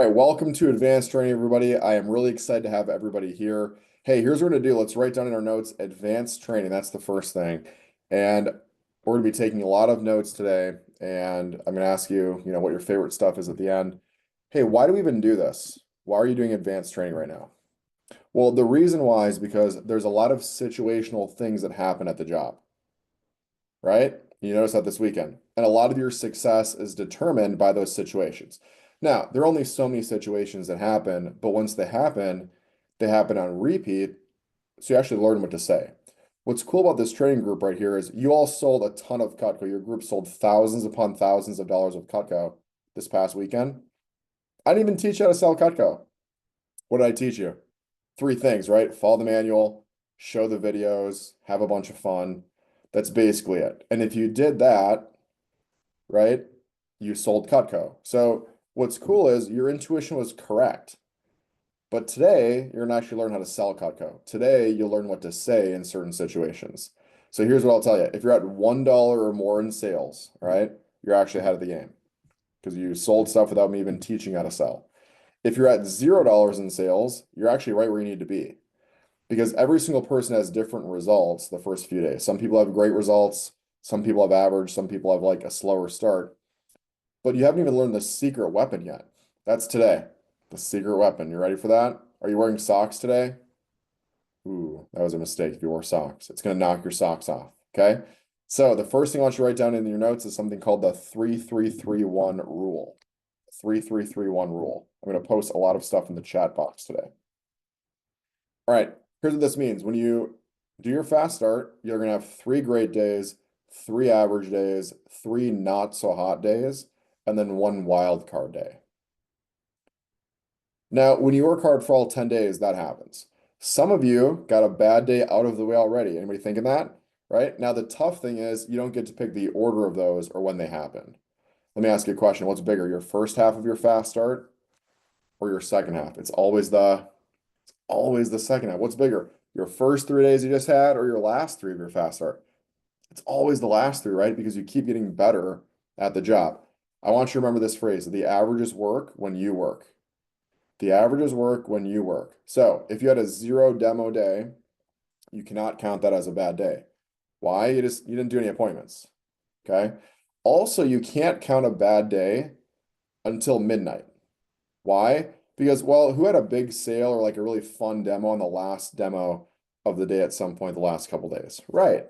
right, welcome to Advanced Training, everybody. I am really excited to have everybody here. Hey, here's what we're gonna do. Let's write down in our notes, advanced training. That's the first thing. And we're gonna be taking a lot of notes today. And I'm gonna ask you, what your favorite stuff is at the end. Hey, why do we even do this? Why are you doing advanced training right now? Well, the reason why is because there's a lot of situational things that happen at the job, right? You notice that this weekend. And a lot of your success is determined by those situations. Now, there are only so many situations that happen, but once they happen on repeat. So you actually learn what to say. What's cool about this training group right here is you all sold a ton of Cutco. Your group sold thousands upon thousands of dollars of Cutco this past weekend. I didn't even teach you how to sell Cutco. What did I teach you? Three things, right? Follow the manual, show the videos, have a bunch of fun. That's basically it. And if you did that, right, you sold Cutco. So what's cool is your intuition was correct. But today, you're gonna actually learn how to sell Cutco. Today, you'll learn what to say in certain situations. So here's what I'll tell you. If you're at $1 or more in sales, right, you're actually ahead of the game because you sold stuff without me even teaching how to sell. If you're at $0 in sales, you're actually right where you need to be because every single person has different results the first few days. Some people have great results, some people have average, some people have like a slower start, but you haven't even learned the secret weapon yet. That's today. The secret weapon. You ready for that? Are you wearing socks today? Ooh, that was a mistake if you wore socks. It's going to knock your socks off. Okay. So the first thing I want you to write down in your notes is something called the 3331 rule. 3331 rule. I'm going to post a lot of stuff in the chat box today. All right. Here's what this means. When you do your fast start, you're going to have 3 great days, 3 average days, 3 not so hot days, and then 1 wild card day. Now, when you work hard for all 10 days, that happens. Some of you got a bad day out of the way already. Anybody thinking that? Right? Now, the tough thing is you don't get to pick the order of those or when they happen. Let me ask you a question. What's bigger, your first half of your fast start or your second half? It's always the second half. What's bigger, your first 3 days you just had or your last three of your fast start? It's always the last three, right? Because you keep getting better at the job. I want you to remember this phrase, the averages work when you work. The averages work when you work. So if you had a 0 demo day, you cannot count that as a bad day. Why? You didn't do any appointments. Okay. Also, you can't count a bad day until midnight. Why? Because, well, who had a big sale or like a really fun demo on the last demo of the day at some point the last couple days? Right.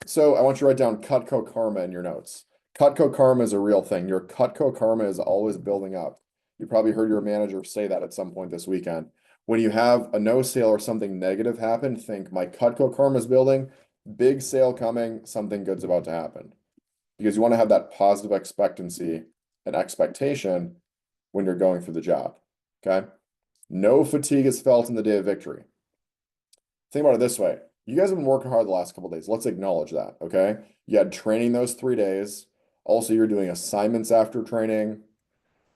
So I want you to write down Cutco karma in your notes. Cutco karma is a real thing. Your Cutco karma is always building up. You probably heard your manager say that at some point this weekend. When you have a no sale or something negative happen, think my Cutco karma is building, big sale coming, something good's about to happen. Because you want to have that positive expectancy and expectation when you're going through the job. Okay. No fatigue is felt in the day of victory. Think about it this way. You guys have been working hard the last couple days. Let's acknowledge that. Okay. You had training those 3 days. Also, you're doing assignments after training,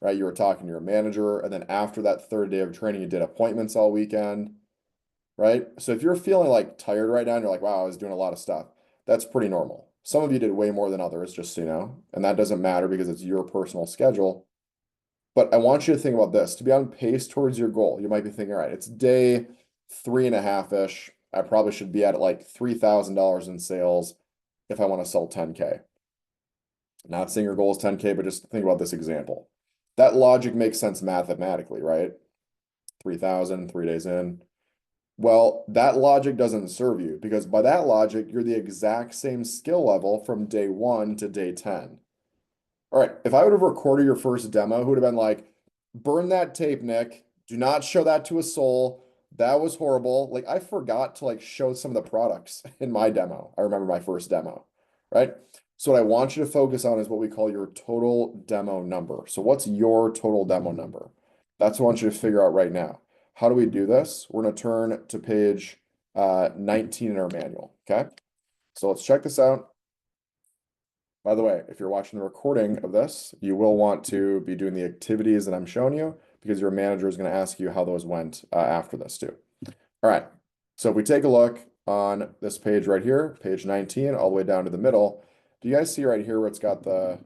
right? You were talking to your manager. And then after that third day of training, you did appointments all weekend, right? So if you're feeling like tired right now and you're like, wow, I was doing a lot of stuff, that's pretty normal. Some of you did way more than others, just so you know. And that doesn't matter because it's your personal schedule. But I want you to think about this. To be on pace towards your goal, you might be thinking, all right, it's day 3.5-ish. I probably should be at like $3,000 in sales if I want to sell 10K. Not saying your goal is 10K, but just think about this example. That logic makes sense mathematically, right? 3,000, 3 days in. Well, that logic doesn't serve you because by that logic, you're the exact same skill level from day 1 to day 10. All right, if I would have recorded your first demo, who would have been like, burn that tape, Nick. Do not show that to a soul. That was horrible. Like I forgot to like show some of the products in my demo. I remember my first demo, right? So what I want you to focus on is what we call your total demo number. So what's your total demo number? That's what I want you to figure out right now. How do we do this? We're going to turn to page 19 in our manual, okay? So let's check this out. By the way, if you're watching the recording of this, you will want to be doing the activities that I'm showing you because your manager is going to ask you how those went after this too. All right. So if we take a look on this page right here, page 19, all the way down to the middle, do you guys see right here where it's got the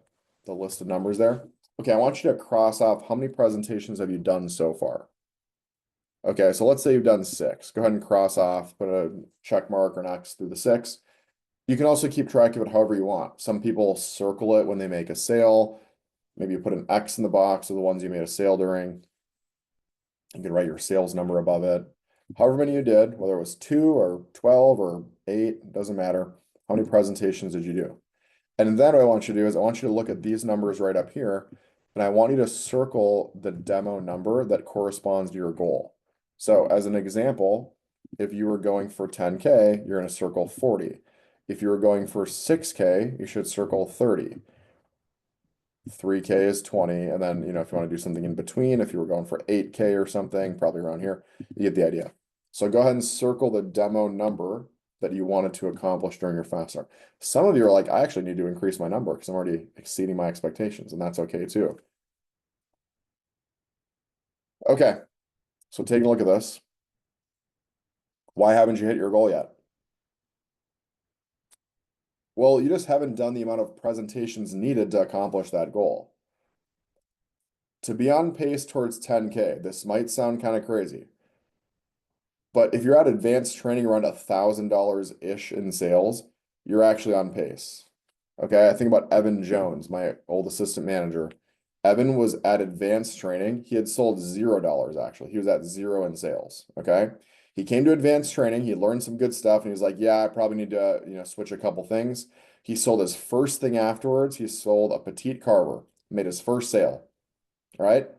list of numbers there? Okay, I want you to cross off how many presentations have you done so far? Okay, so let's say you've done 6. Go ahead and cross off, put a check mark or an X through the 6. You can also keep track of it however you want. Some people circle it when they make a sale. Maybe you put an X in the box of the ones you made a sale during. You can write your sales number above it. However many you did, whether it was 2 or 12 or 8, doesn't matter. How many presentations did you do? And then what I want you to do is I want you to look at these numbers right up here, and I want you to circle the demo number that corresponds to your goal. So as an example, if you were going for 10K, you're going to circle 40. If you were going for 6K, you should circle 30. 3K is 20. And then, if you want to do something in between, if you were going for 8K or something, probably around here, you get the idea. So go ahead and circle the demo number that you wanted to accomplish during your fast start. Some of you are like, I actually need to increase my number because I'm already exceeding my expectations, and that's okay too. Okay, so taking a look at this. Why haven't you hit your goal yet? Well, you just haven't done the amount of presentations needed to accomplish that goal. To be on pace towards 10K, this might sound kind of crazy, but if you're at advanced training around $1,000-ish in sales, you're actually on pace. Okay, I think about Evan Jones, my old assistant manager. Evan was at advanced training. He had sold $0 actually. He was at 0 in sales. Okay. He came to advanced training. He learned some good stuff and he was like, yeah, I probably need to, switch a couple things. He sold his first thing afterwards. He sold a petite carver, made his first sale. All right.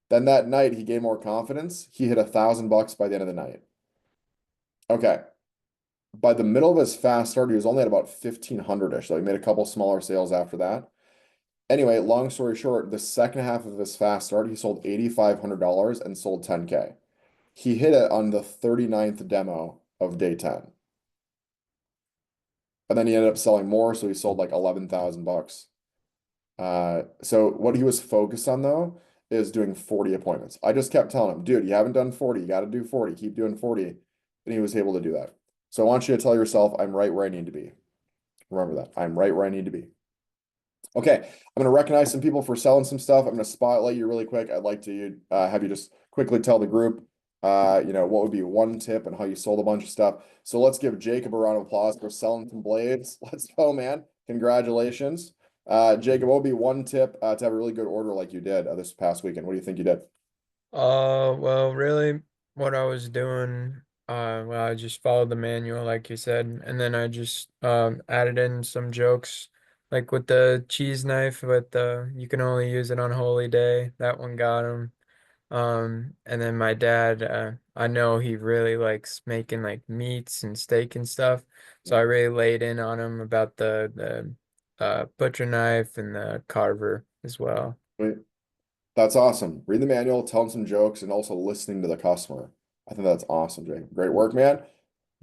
Then that night he gained more confidence. He hit $1,000 by the end of the night. Okay. By the middle of his fast start, he was only at about 1,500-ish. So he made a couple smaller sales after that. Anyway, long story short, the second half of his fast start, he sold $8,500 and sold 10K. He hit it on the 39th demo of day 10. And then he ended up selling more, so he sold like 11,000 bucks. So what he was focused on though is doing 40 appointments. I just kept telling him, dude, you haven't done 40, you got to do 40, keep doing 40. And he was able to do that. So I want you to tell yourself, I'm right where I need to be. Remember that. I'm right where I need to be. Okay, I'm going to recognize some people for selling some stuff. I'm going to spotlight you really quick. I'd like to have you just quickly tell the group, what would be one tip and how you sold a bunch of stuff. So let's give Jacob a round of applause for selling some blades. Let's go, man. Congratulations. Jacob, what would be one tip to have a really good order like you did this past weekend? What do you think you did? Well, really, what I was doing, well, I just followed the manual, like you said, and then I just added in some jokes, like with the cheese knife, but you can only use it on Holy Day. That one got him. And then my dad, I know he really likes making like meats and steak and stuff, so I really laid in on him about the butcher knife and the carver as well. Wait, that's awesome. Read the manual, tell them some jokes, and also listening to the customer. I think that's awesome, Jacob. Great work, man.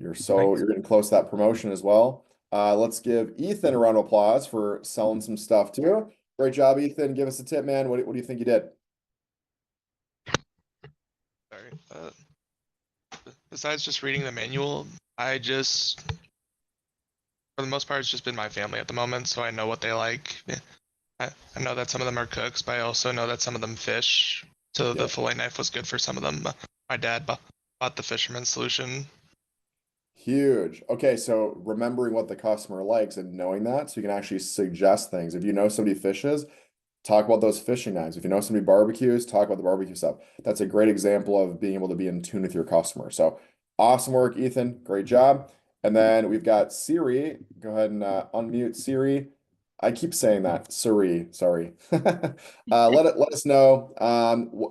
Thanks. You're getting close to that promotion as well. Let's give Ethan a round of applause for selling some stuff too. Great job, Ethan. Give us a tip, man. What do you think you did? Sorry. Besides just reading the manual, I just, for the most part, it's just been my family at the moment, so I know what they like. I know that some of them are cooks, but I also know that some of them fish. So the Yeah, fillet knife was good for some of them. My dad bought the fisherman solution. huge. Okay, so remembering what the customer likes and knowing that, so you can actually suggest things. If you know somebody fishes, talk about those fishing knives. If you know somebody barbecues, talk about the barbecue stuff. That's a great example of being able to be in tune with your customer. So awesome work, Ethan. Great job. And then we've got Siri. Go ahead and unmute Siri. I keep saying that. Siri, sorry. Let us know.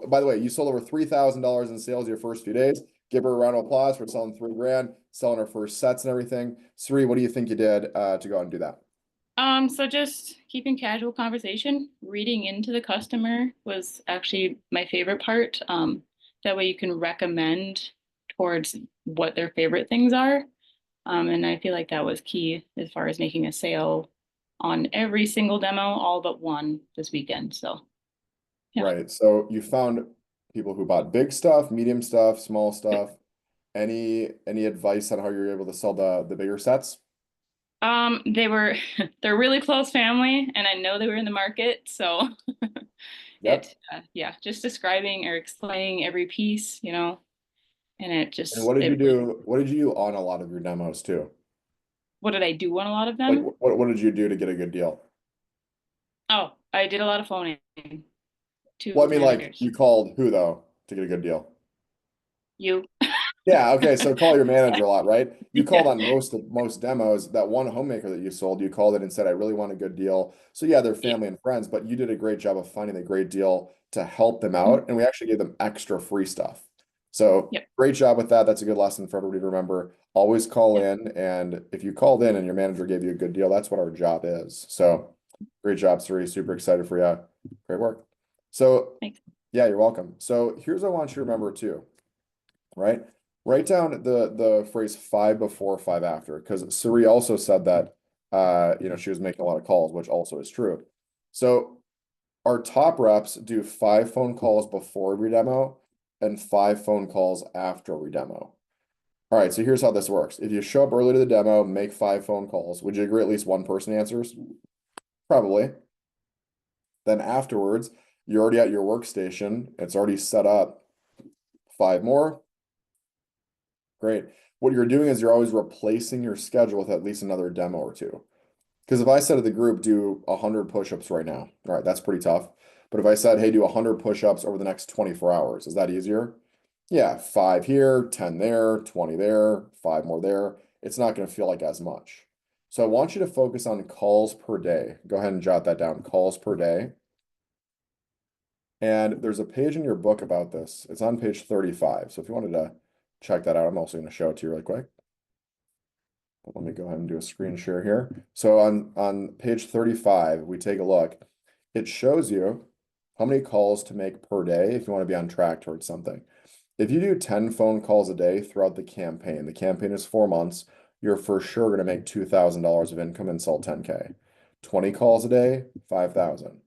By the way, you sold over $3,000 in sales your first few days. Give her a round of applause for selling 3 grand, selling her first sets and everything. Siri, what do you think you did to go out and do that? So just keeping casual conversation, reading into the customer was actually my favorite part. That way you can recommend towards what their favorite things are. And I feel like that was key as far as making a sale on every single demo, all but one this weekend. So yeah. Right. So you found people who bought big stuff, medium stuff, small stuff. Any advice on how you're able to sell the bigger sets? They're really close family, and I know they were in the market, so Yep. yeah, just describing or explaining every piece, and it And just, what did you it really, do? What did you do on a lot of your demos too? what did I do on a lot of Like, them? what did you do to get a good deal? Oh, I did a lot of phoning Well, to I mean, like, managers. you called who though to get a good deal? You, Yeah, okay, so call your manager a lot, right? You called yeah, on most demos. That one homemaker that you sold, you called it and said, I really want a good deal. So yeah, they're yeah, family and friends, but you did a great job of finding a great deal to help them mhm, out, and we actually gave them extra free stuff. So yep, great job with that. That's a good lesson for everybody to remember. Always call yep. in, and if you called in and your manager gave you a good deal, that's what our job is. So great job, Suri. Super excited for you. Great work. So Thanks. yeah, you're welcome. So here's what I want you to remember too, right? Write down the phrase five before, five after, because Suri also said that she was making a lot of calls, which also is true. So our top reps do 5 phone calls before every demo and 5 phone calls after every demo. All right, so here's how this works. If you show up early to the demo, make 5 phone calls, would you agree at least one person answers? Probably. Then afterwards, you're already at your workstation, it's already set up 5 more. Great. What you're doing is you're always replacing your schedule with at least another demo or two. Because if I said to the group, do 100 push-ups right now, all right, that's pretty tough. But if I said, hey, do 100 push-ups over the next 24 hours, is that easier? Yeah, 5 here, 10 there, 20 there, 5 more there. It's not going to feel like as much. So I want you to focus on calls per day. Go ahead and jot that down, calls per day. And there's a page in your book about this. It's on page 35. So if you wanted to check that out, I'm also going to show it to you really quick. But let me go ahead and do a screen share here. So on page 35, we take a look. It shows you how many calls to make per day if you want to be on track towards something. If you do 10 phone calls a day throughout the campaign is 4 months, you're for sure going to make $2,000 of income and sell 10K. 20 calls a day, 5,000.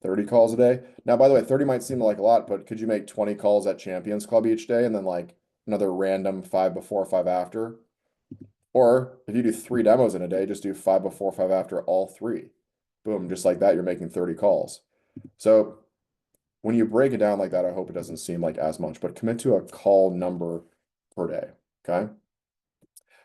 30 calls a day. Now, by the way, 30 might seem like a lot, but could you make 20 calls at Champions Club each day and then like another random 5 before, 5 after? Or if you do 3 demos in a day, just do 5 before, 5 after all 3. Boom, just like that, you're making 30 calls. So when you break it down like that, I hope it doesn't seem like as much, but commit to a call number per day. Okay.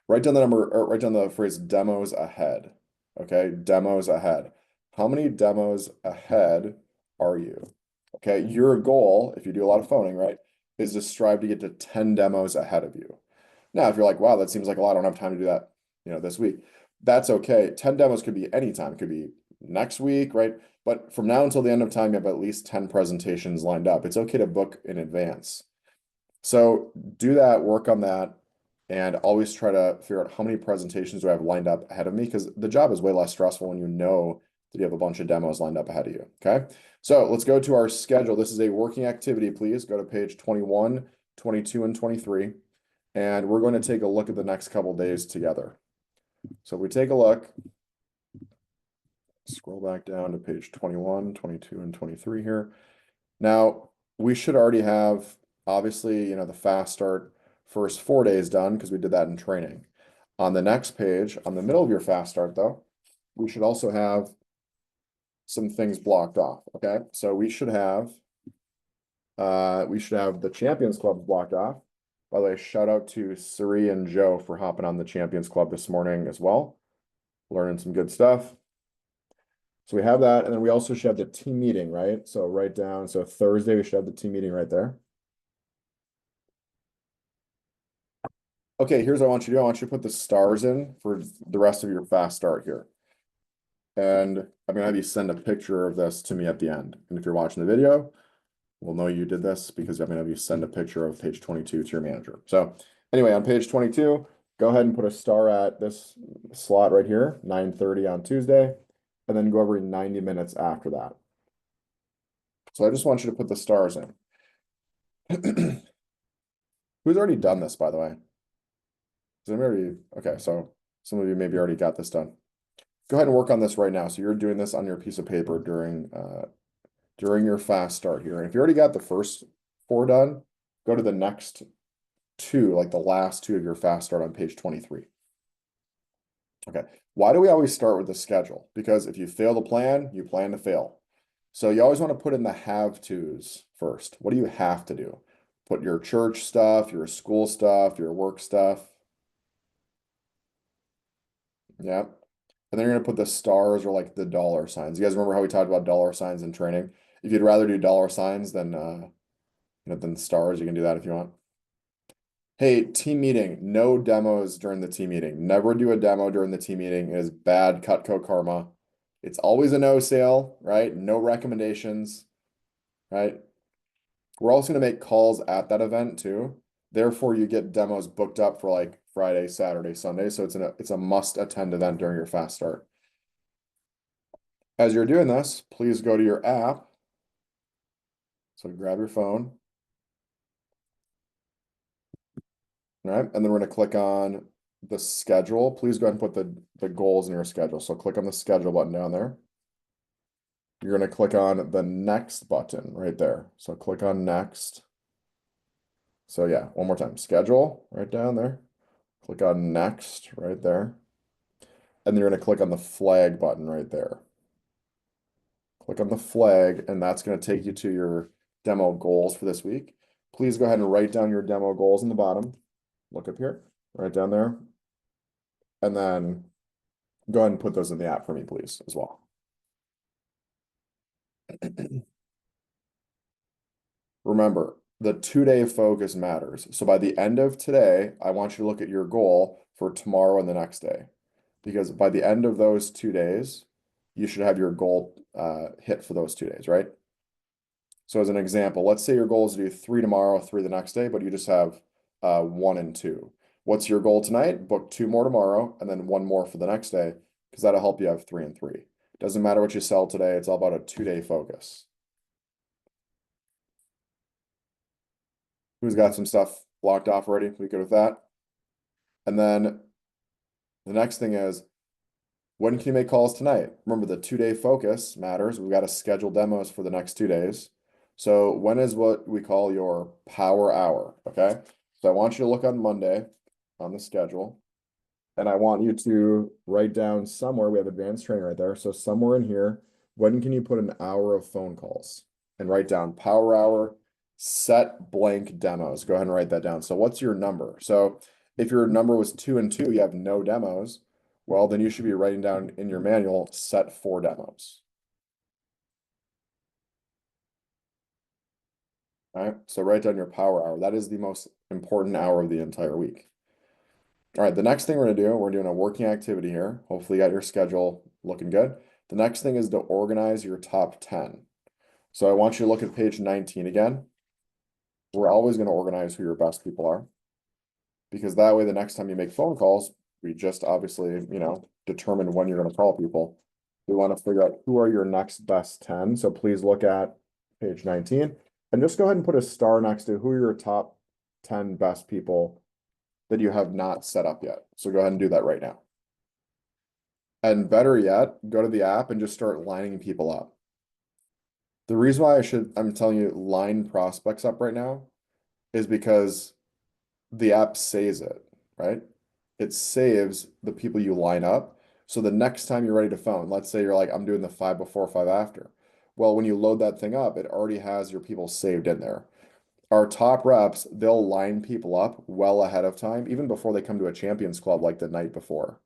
Write down the number, or write down the phrase demos ahead. Okay. Demos ahead. How many demos ahead are you? Okay. Your goal, if you do a lot of phoning, right, is to strive to get to 10 demos ahead of you. Now, if you're like, wow, that seems like a lot, I don't have time to do that, this week. That's okay. 10 demos could be anytime. It could be next week, right? But from now until the end of time, you have at least 10 presentations lined up. It's okay to book in advance. So do that, work on that, and always try to figure out how many presentations do I have lined up ahead of me, because the job is way less stressful when you know that you have a bunch of demos lined up ahead of you. Okay. So let's go to our schedule. This is a working activity. Please go to page 21, 22, and 23. And we're going to take a look at the next couple days together. So if we take a look, scroll back down to page 21, 22, and 23 here. Now, we should already have, obviously, the fast start first 4 days done because we did that in training. On the next page, on the middle of your fast start, though, we should also have some things blocked off. Okay, so we should have the Champions Club blocked off. By the way, shout out to Suri and Joe for hopping on the Champions Club this morning as well. Learning some good stuff. So we have that, and then we also should have the team meeting, right? So write down, so Thursday we should have the team meeting right there. Okay, here's what I want you to do. I want you to put the stars in for the rest of your fast start here. And I'm gonna have you send a picture of this to me at the end. And if you're watching the video, we'll know you did this because I'm gonna have you send a picture of page 22 to your manager. So anyway, on page 22, go ahead and put a star at this slot right here, 9:30 on Tuesday, and then go every 90 minutes after that. So I just want you to put the stars in. Who's already done this, by the way? Okay, so some of you maybe already got this done. Go ahead and work on this right now. So you're doing this on your piece of paper during your fast start here. And if you already got the first 4 done, go to the next 2, like the last 2 of your fast start on page 23. Okay, why do we always start with the schedule? Because if you fail to plan, you plan to fail. So you always want to put in the have tos first. What do you have to do? Put your church stuff, your school stuff, your work stuff. Yep. And then you're gonna put the stars or like the dollar signs. You guys remember how we talked about dollar signs in training? If you'd rather do dollar signs than than stars, you can do that if you want. Hey, team meeting, no demos during the team meeting. Never do a demo during the team meeting. It is bad Cutco karma. It's always a no sale, right? No recommendations, right? We're also gonna make calls at that event too. Therefore, you get demos booked up for like Friday, Saturday, Sunday. So it's a must attend event during your fast start. As you're doing this, please go to your app. So grab your phone. All right, and then we're gonna click on the schedule. Please go ahead and put the goals in your schedule. So click on the schedule button down there. You're gonna click on the next button right there. So click on next. So yeah, one more time, schedule right down there. Click on next right there. And then you're gonna click on the flag button right there. Click on the flag, and that's gonna take you to your demo goals for this week. Please go ahead and write down your demo goals in the bottom. Look up here, right down there. And then go ahead and put those in the app for me, please, as well. Remember, the 2-day focus matters. So by the end of today, I want you to look at your goal for tomorrow and the next day. Because by the end of those 2 days, you should have your goal hit for those 2 days, right? So as an example, let's say your goal is to do 3 tomorrow, 3 the next day, but you just have 1 and 2. What's your goal tonight? Book 2 more tomorrow and then 1 more for the next day, because that'll help you have 3 and 3. Doesn't matter what you sell today, it's all about a 2-day focus. Who's got some stuff blocked off already? We good with that? And then the next thing is, when can you make calls tonight? Remember, the 2-day focus matters. We've got to schedule demos for the next 2 days. So when is what we call your power hour, okay? So I want you to look on Monday on the schedule. And I want you to write down somewhere, we have advanced training right there. So somewhere in here, when can you put an hour of phone calls? And write down power hour, set blank demos. Go ahead and write that down. So what's your number? So if your number was 2 and 2, you have no demos. Well, then you should be writing down in your manual, set 4 demos. All right, so write down your power hour. That is the most important hour of the entire week. All right, the next thing we're doing a working activity here. Hopefully you got your schedule looking good. The next thing is to organize your top 10. So I want you to look at page 19 again. We're always going to organize who your best people are, because that way the next time you make phone calls, we just obviously, determine when you're going to call people. We want to figure out who are your next best 10. So please look at page 19 and just go ahead and put a star next to who are your top 10 best people that you have not set up yet. So go ahead and do that right now. And better yet, go to the app and just start lining people up. The reason why I'm telling you line prospects up right now is because the app saves it, right? It saves the people you line up. So the next time you're ready to phone, let's say you're like, I'm doing the 5 before, 5 after. Well, when you load that thing up, it already has your people saved in there. Our top reps, they'll line people up well ahead of time, even before they come to a champions club like the night before.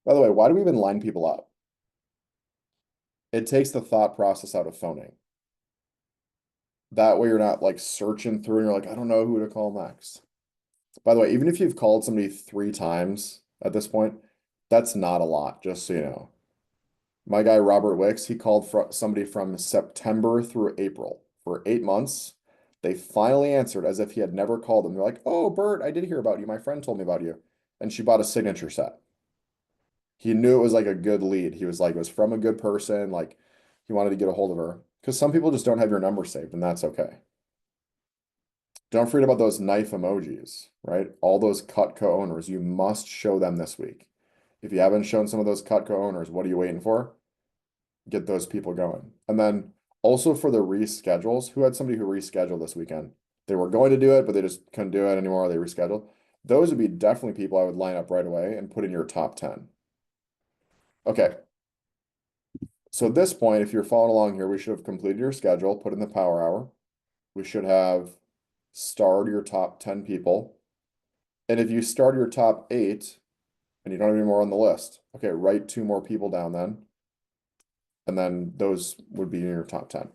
By the way, why do we even line people up? It takes the thought process out of phoning. That way you're not like searching through and you're like, I don't know who to call next. By the way, even if you've called somebody 3 times at this point, that's not a lot, just so you know. My guy, Robert Wicks, he called somebody from September through April for 8 months. They finally answered as if he had never called them. They're like, oh, Bert, I did hear about you. My friend told me about you. And she bought a signature set. He knew it was like a good lead. He was like, it was from a good person. Like he wanted to get a hold of her. Because some people just don't have your number saved, and that's okay. Don't forget about those knife emojis, right? All those Cutco owners, you must show them this week. If you haven't shown some of those Cutco owners, what are you waiting for? Get those people going. And then also for the reschedules, who had somebody who rescheduled this weekend? They were going to do it, but they just couldn't do it anymore. They rescheduled. Those would be definitely people I would line up right away and put in your top 10. Okay. So at this point, if you're following along here, we should have completed your schedule, put in the power hour. We should have starred your top 10 people. And if you start your top 8 and you don't have any more on the list, okay, write 2 more people down then. And then those would be in your top 10.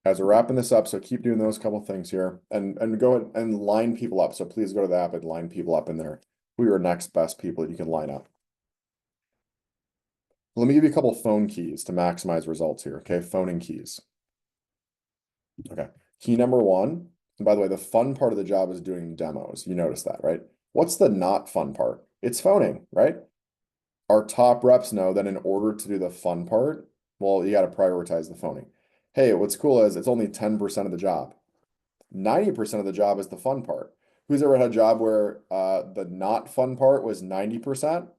As we're wrapping this up, so keep doing those couple things here and go and line people up. So please go to the app and line people up in there. Who are your next best people that you can line up? Let me give you a couple phone keys to maximize results here. Okay, phoning keys. Okay, key number 1. And by the way, the fun part of the job is doing demos. You notice that, right? What's the not fun part? It's phoning, right? Our top reps know that in order to do the fun part, well, you got to prioritize the phoning. Hey, what's cool is it's only 10% of the job. 90% of the job is the fun part. Who's ever had a job where the not fun part was 90%,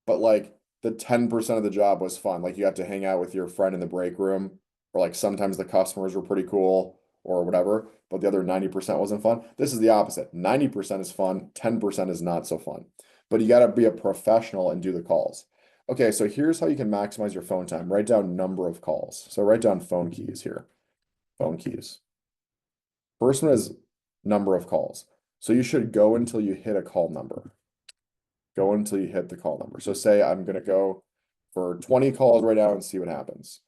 but like the 10% of the job was fun? Like you got to hang out with your friend in the break room, or like sometimes the customers were pretty cool or whatever, but the other 90% wasn't fun. This is the opposite. 90% is fun, 10% is not so fun. But you got to be a professional and do the calls. Okay, so here's how you can maximize your phone time. Write down number of calls. So write down phone keys here. Phone keys. First one is number of calls. So you should go until you hit a call number. Go until you hit the call number. So say I'm going to go for 20 calls right now and see what happens.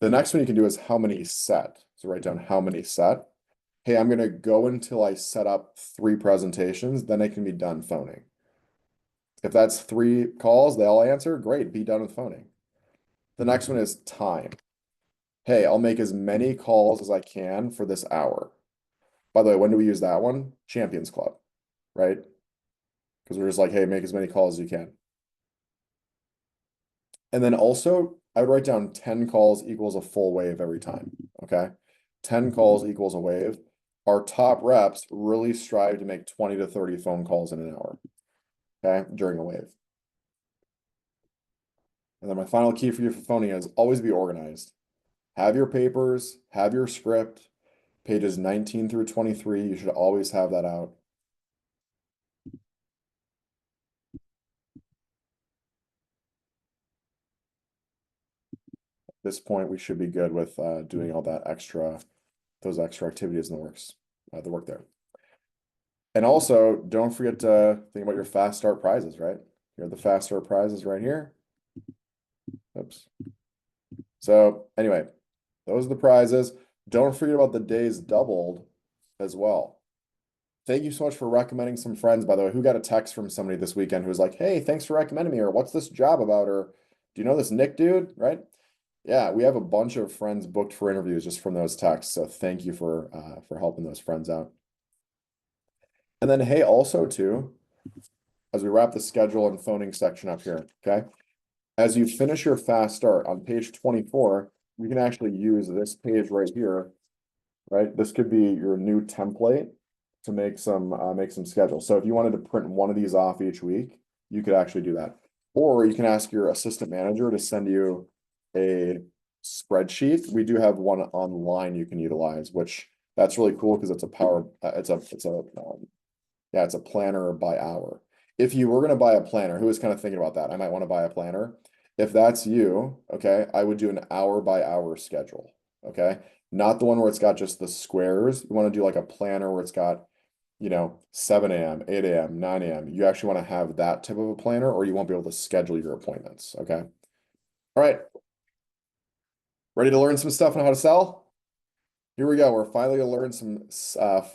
The next one you can do is how many set. So write down how many set. Hey, I'm going to go until I set up 3 presentations, then I can be done phoning. If that's 3 calls, they all answer, great, be done with phoning. The next one is time. Hey, I'll make as many calls as I can for this hour. By the way, when do we use that one? Champions Club, right? Because we're just like, hey, make as many calls as you can. And then also, I would write down 10 calls equals a full wave every time, okay? 10 calls equals a wave. Our top reps really strive to make 20 to 30 phone calls in an hour, okay, during a wave. And then my final key for you for phoning is always be organized. Have your papers, have your script, pages 19 through 23. You should always have that out. At this point, we should be good with doing all that those extra activities in the works, the work there. And also, don't forget to think about your fast start prizes, right? Here are the fast start prizes right here. Oops. So anyway, those are the prizes. Don't forget about the days doubled as well. Thank you so much for recommending some friends, by the way. Who got a text from somebody this weekend who was like, hey, thanks for recommending me, or what's this job about, or do you know this Nick dude, right? Yeah, we have a bunch of friends booked for interviews just from those texts. So thank you for helping those friends out. And then, hey, also too, as we wrap the schedule and phoning section up here, okay? As you finish your fast start on page 24, you can actually use this page right here, right? This could be your new template to make some schedules. So if you wanted to print one of these off each week, you could actually do that. Or you can ask your assistant manager to send you a spreadsheet. We do have one online you can utilize, which that's really cool because it's a planner by hour. If you were going to buy a planner, who was kind of thinking about that? I might want to buy a planner. If that's you, okay, I would do an hour by hour schedule, okay? Not the one where it's got just the squares. You want to do like a planner where it's got, 7 a.m., 8 a.m., 9 a.m. You actually want to have that type of a planner, or you won't be able to schedule your appointments, okay? All right. Ready to learn some stuff on how to sell? Here we go. We're finally going to learn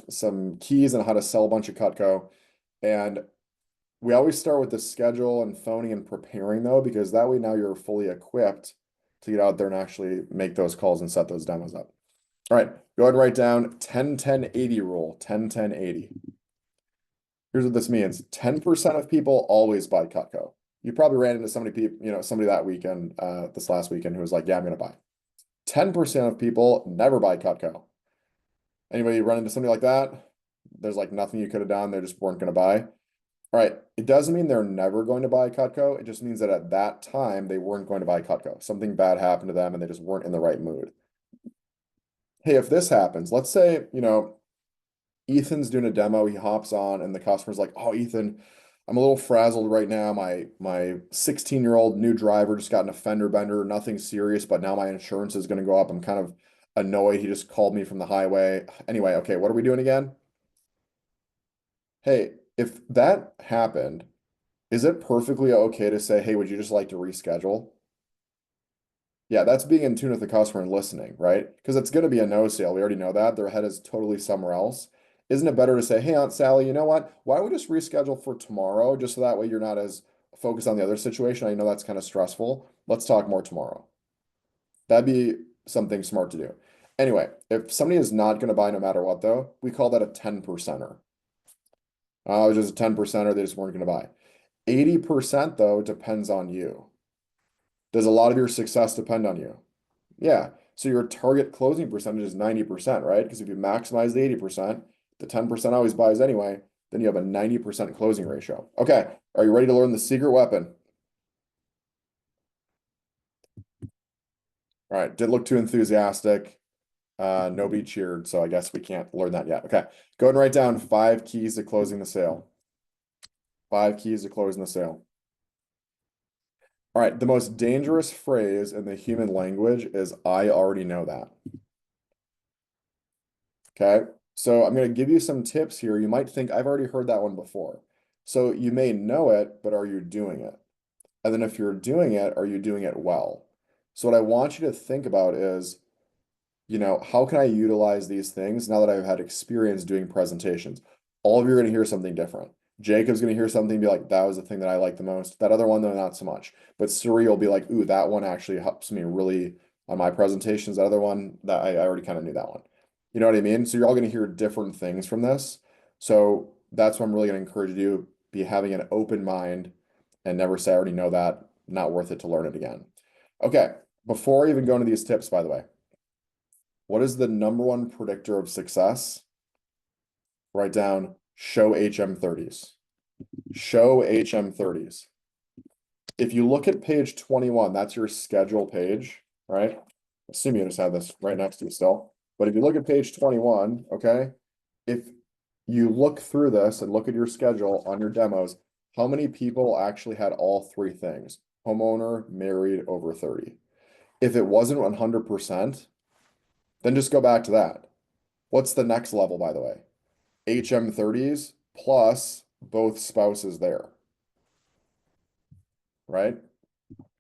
some keys on how to sell a bunch of Cutco. And we always start with the schedule and phoning and preparing though, because that way now you're fully equipped to get out there and actually make those calls and set those demos up. All right, go ahead and write down 10-10-80 rule, 10-10-80. Here's what this means. 10% of people always buy Cutco. You probably ran into somebody that weekend, this last weekend who was like, yeah, I'm going to buy. 10% of people never buy Cutco. Anybody run into somebody like that? There's like nothing you could have done. They just weren't going to buy. All right, it doesn't mean they're never going to buy Cutco. It just means that at that time, they weren't going to buy Cutco. Something bad happened to them and they just weren't in the right mood. hey, if this happens, let's say, Ethan's doing a demo, he hops on and the customer's like, oh, Ethan, I'm a little frazzled right now. My 16-year-old new driver just got in a fender bender, nothing serious, but now my insurance is going to go up. I'm kind of annoyed. He just called me from the highway. Anyway, okay, what are we doing again? Hey, if that happened, is it perfectly okay to say, hey, would you just like to reschedule? Yeah, that's being in tune with the customer and listening, right? Because it's going to be a no sale. We already know that. Their head is totally somewhere else. Isn't it better to say, hey, Aunt Sally, you know what? Why don't we just reschedule for tomorrow? Just so that way you're not as focused on the other situation. I know that's kind of stressful. Let's talk more tomorrow. That'd be something smart to do. Anyway, if somebody is not going to buy no matter what, though, we call that a 10%er. It was just a 10%er, they just weren't going to buy. 80%, though, depends on you. Does a lot of your success depend on you? Yeah. So your target closing percentage is 90%, right? Because if you maximize the 80%, the 10% always buys anyway, then you have a 90% closing ratio. Okay. Are you ready to learn the secret weapon? All right. Didn't look too enthusiastic. Nobody cheered, so I guess we can't learn that yet. Okay. Go ahead and write down 5 keys to closing the sale. 5 keys to closing the sale. All right, the most dangerous phrase in the human language is I already know that. Okay, so I'm going to give you some tips here. You might think I've already heard that one before. So you may know it, but are you doing it? And then if you're doing it, are you doing it well? So what I want you to think about is, how can I utilize these things now that I've had experience doing presentations? All of you are going to hear something different. Jacob's going to hear something and be like, that was the thing that I like the most. That other one, though, not so much. But Suri will be like, ooh, that one actually helps me really on my presentations. That other one, that I already kind of knew that one. You know what I mean? So you're all going to hear different things from this. So that's what I'm really going to encourage you to be having an open mind and never say, I already know that. Not worth it to learn it again. Okay, before I even go into these tips, by the way, what is the number one predictor of success? Write down show HM30s. Show HM30s. If you look at page 21, that's your schedule page, right? Assume you just have this right next to you still. But if you look at page 21, okay, if you look through this and look at your schedule on your demos, how many people actually had all 3 things? Homeowner, married, over 30. If it wasn't 100%, then just go back to that. What's the next level, by the way? HM30s plus both spouses there, right?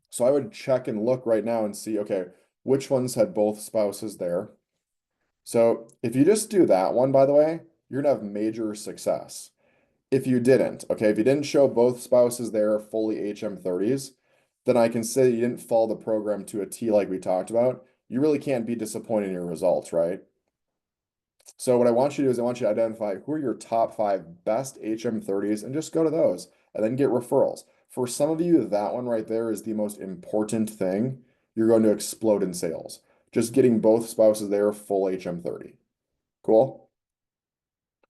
So I would check and look right now and see, okay, which ones had both spouses there. So if you just do that one, by the way, you're gonna have major success. If you didn't, okay, if you didn't show both spouses there fully HM30s, then I can say you didn't follow the program to a T like we talked about. You really can't be disappointed in your results, right? So what I want you to do is I want you to identify who are your top 5 best HM30s and just go to those and then get referrals. For some of you, that one right there is the most important thing. You're going to explode in sales. Just getting both spouses there full HM30. Cool?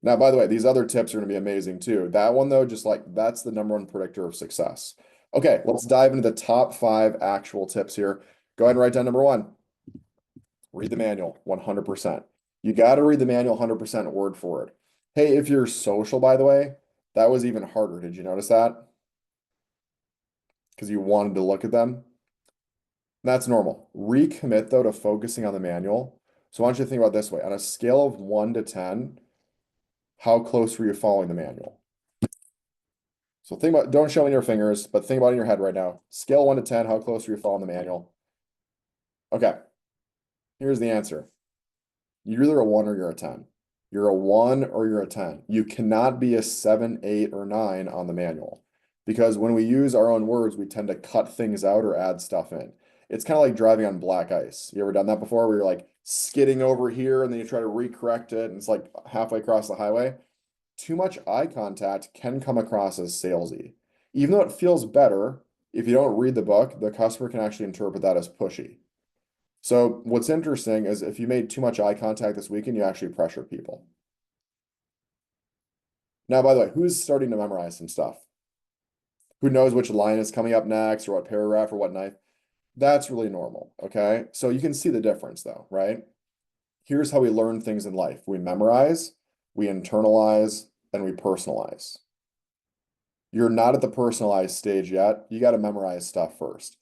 Now, by the way, these other tips are going to be amazing too. That one though, just like that's the number one predictor of success. Okay, let's dive into the top 5 actual tips here. Go ahead and write down number 1. Read the manual 100%. You got to read the manual 100% word for word. Hey, if you're social, by the way, that was even harder. Did you notice that? Because you wanted to look at them. That's normal. Recommit though to focusing on the manual. So I want you to think about it this way. On a scale of 1 to 10, how close were you following the manual? So think about, don't show me your fingers, but think about it in your head right now. Scale 1 to 10, how close were you following the manual? Okay. Here's the answer. You're either a 1 or you're a 10. You're a 1 or you're a 10. You cannot be a 7, 8, or 9 on the manual. Because when we use our own words, we tend to cut things out or add stuff in. It's kind of like driving on black ice. You ever done that before where you're like skidding over here and then you try to recorrect it and it's like halfway across the highway? Too much eye contact can come across as salesy. Even though it feels better, if you don't read the book, the customer can actually interpret that as pushy. So what's interesting is if you made too much eye contact this weekend, you actually pressure people. Now, by the way, who's starting to memorize some stuff? Who knows which line is coming up next or what paragraph or what knife? That's really normal, okay? So you can see the difference though, right? here's how we learn things in life. We memorize, we internalize, and we personalize. You're not at the personalized stage yet. You got to memorize stuff first,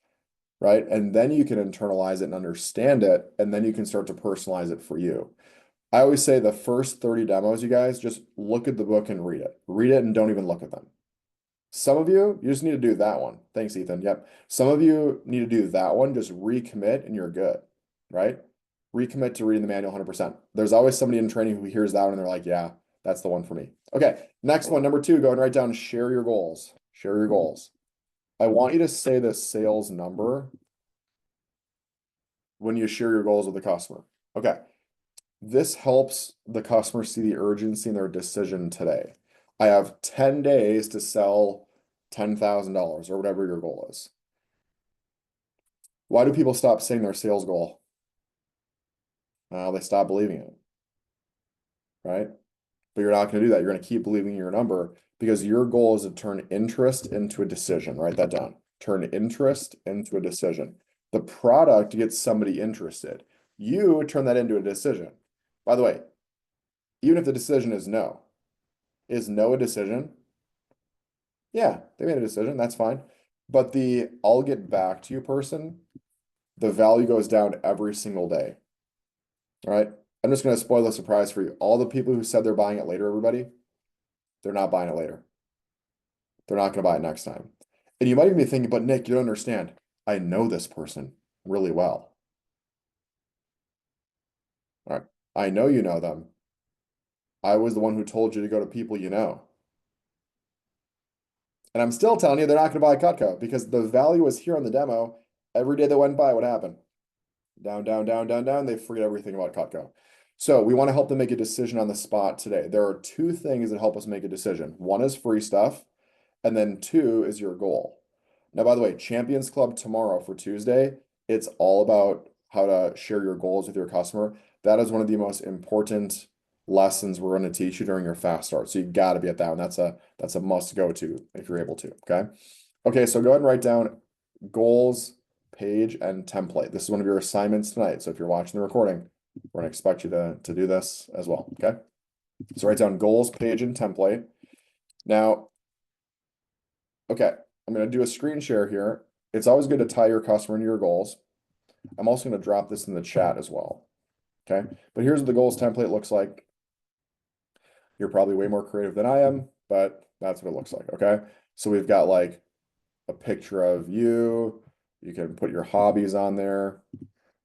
right? And then you can internalize it and understand it, and then you can start to personalize it for you. I always say the first 30 demos, you guys, just look at the book and read it. Read it and don't even look at them. Some of you just need to do that one. Thanks, Ethan. Yep. Some of you need to do that one. Just recommit and you're good, right? Recommit to reading the manual 100%. There's always somebody in training who hears that one and they're like, yeah, that's the one for me. Okay, next one, number 2, go and write down share your goals. Share your goals. I want you to say the sales number when you share your goals with the customer. Okay. This helps the customer see the urgency in their decision today. I have 10 days to sell $10,000 or whatever your goal is. Why do people stop saying their sales goal? They stop believing it, right? But you're not going to do that. You're going to keep believing your number because your goal is to turn interest into a decision. Write that down. Turn interest into a decision. The product gets somebody interested. You turn that into a decision. By the way, even if the decision is no a decision? Yeah, they made a decision. That's fine. But the I'll get back to you person, the value goes down every single day. All right. I'm just going to spoil the surprise for you. All the people who said they're buying it later, everybody, they're not buying it later. They're not going to buy it next time. And you might even be thinking, but Nick, you don't understand. I know this person really well. All right. I know you know them. I was the one who told you to go to people you know. And I'm still telling you they're not going to buy Cutco because the value was here on the demo. Every day that went by, what happened? Down, down, down, down, down. They forget everything about Cutco. So we want to help them make a decision on the spot today. There are 2 things that help us make a decision. One is free stuff, and then 2 is your goal. Now, by the way, Champions Club tomorrow for Tuesday, it's all about how to share your goals with your customer. That is one of the most important lessons we're going to teach you during your fast start. So you got to be at that one. That's a must go to if you're able to. Okay, so go ahead and write down goals, page, and template. This is one of your assignments tonight. So if you're watching the recording, we're going to expect you to do this as well. Okay, so write down goals, page, and template. Now, okay, I'm going to do a screen share here. It's always good to tie your customer into your goals. I'm also going to drop this in the chat as well. Okay, but here's what the goals template looks like. You're probably way more creative than I am, but that's what it looks like. Okay, so we've got like a picture of you. You can put your hobbies on there,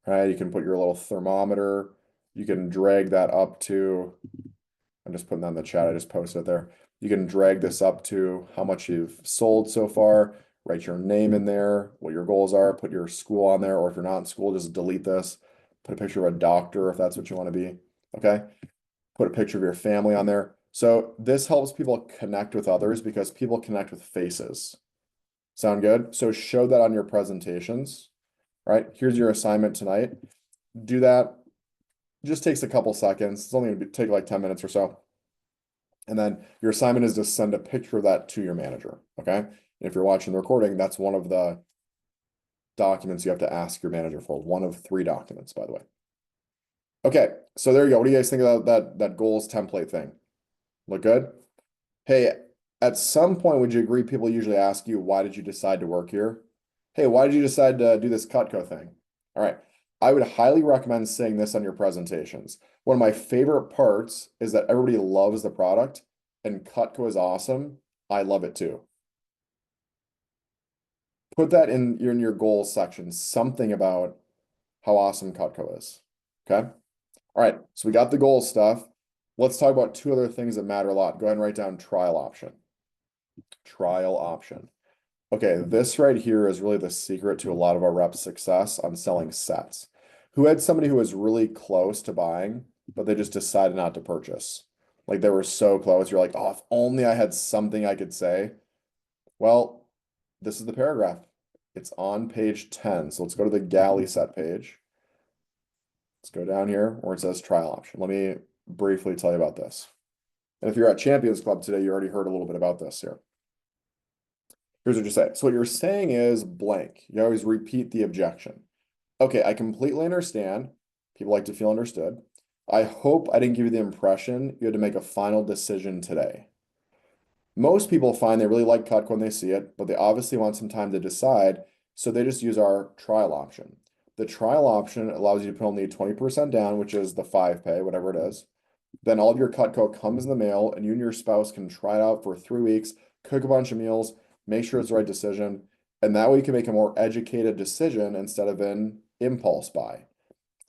right? You can put your little thermometer. You can drag that up to, I'm just putting that in the chat. I just posted it there. You can drag this up to how much you've sold so far. Write your name in there, what your goals are, put your school on there, or if you're not in school, just delete this. Put a picture of a doctor if that's what you want to be. Okay. Put a picture of your family on there. So this helps people connect with others because people connect with faces. Sound good? So show that on your presentations, right? Here's your assignment tonight. Do that. Just takes a couple seconds. It's only going to take like 10 minutes or so. And then your assignment is to send a picture of that to your manager. Okay. And if you're watching the recording, that's one of the documents you have to ask your manager for. One of 3 documents, by the way. Okay, so there you go. What do you guys think about that goals template thing? Look good? Hey, at some point, would you agree people usually ask you, why did you decide to work here? Hey, why did you decide to do this Cutco thing? All right, I would highly recommend saying this on your presentations. One of my favorite parts is that everybody loves the product and Cutco is awesome. I love it too. Put that in your goals section, something about how awesome Cutco is. Okay. All right, so we got the goal stuff. Let's talk about 2 other things that matter a lot. Go ahead and write down trial option. Trial option. Okay, this right here is really the secret to a lot of our reps' success on selling sets. Who had somebody who was really close to buying, but they just decided not to purchase? Like they were so close, you're like, oh, if only I had something I could say. Well, this is the paragraph. It's on page 10. So let's go to the galley set page. Let's go down here where it says trial option. Let me briefly tell you about this. And if you're at Champions Club today, you already heard a little bit about this here. Here's what you say. So what you're saying is blank. You always repeat the objection. Okay, I completely understand. People like to feel understood. I hope I didn't give you the impression you had to make a final decision today. Most people find they really like Cutco when they see it, but they obviously want some time to decide, so they just use our trial option. The trial option allows you to put only 20% down, which is the 5 pay, whatever it is. Then all of your Cutco comes in the mail, and you and your spouse can try it out for 3 weeks, cook a bunch of meals, make sure it's the right decision, and that way you can make a more educated decision instead of an impulse buy.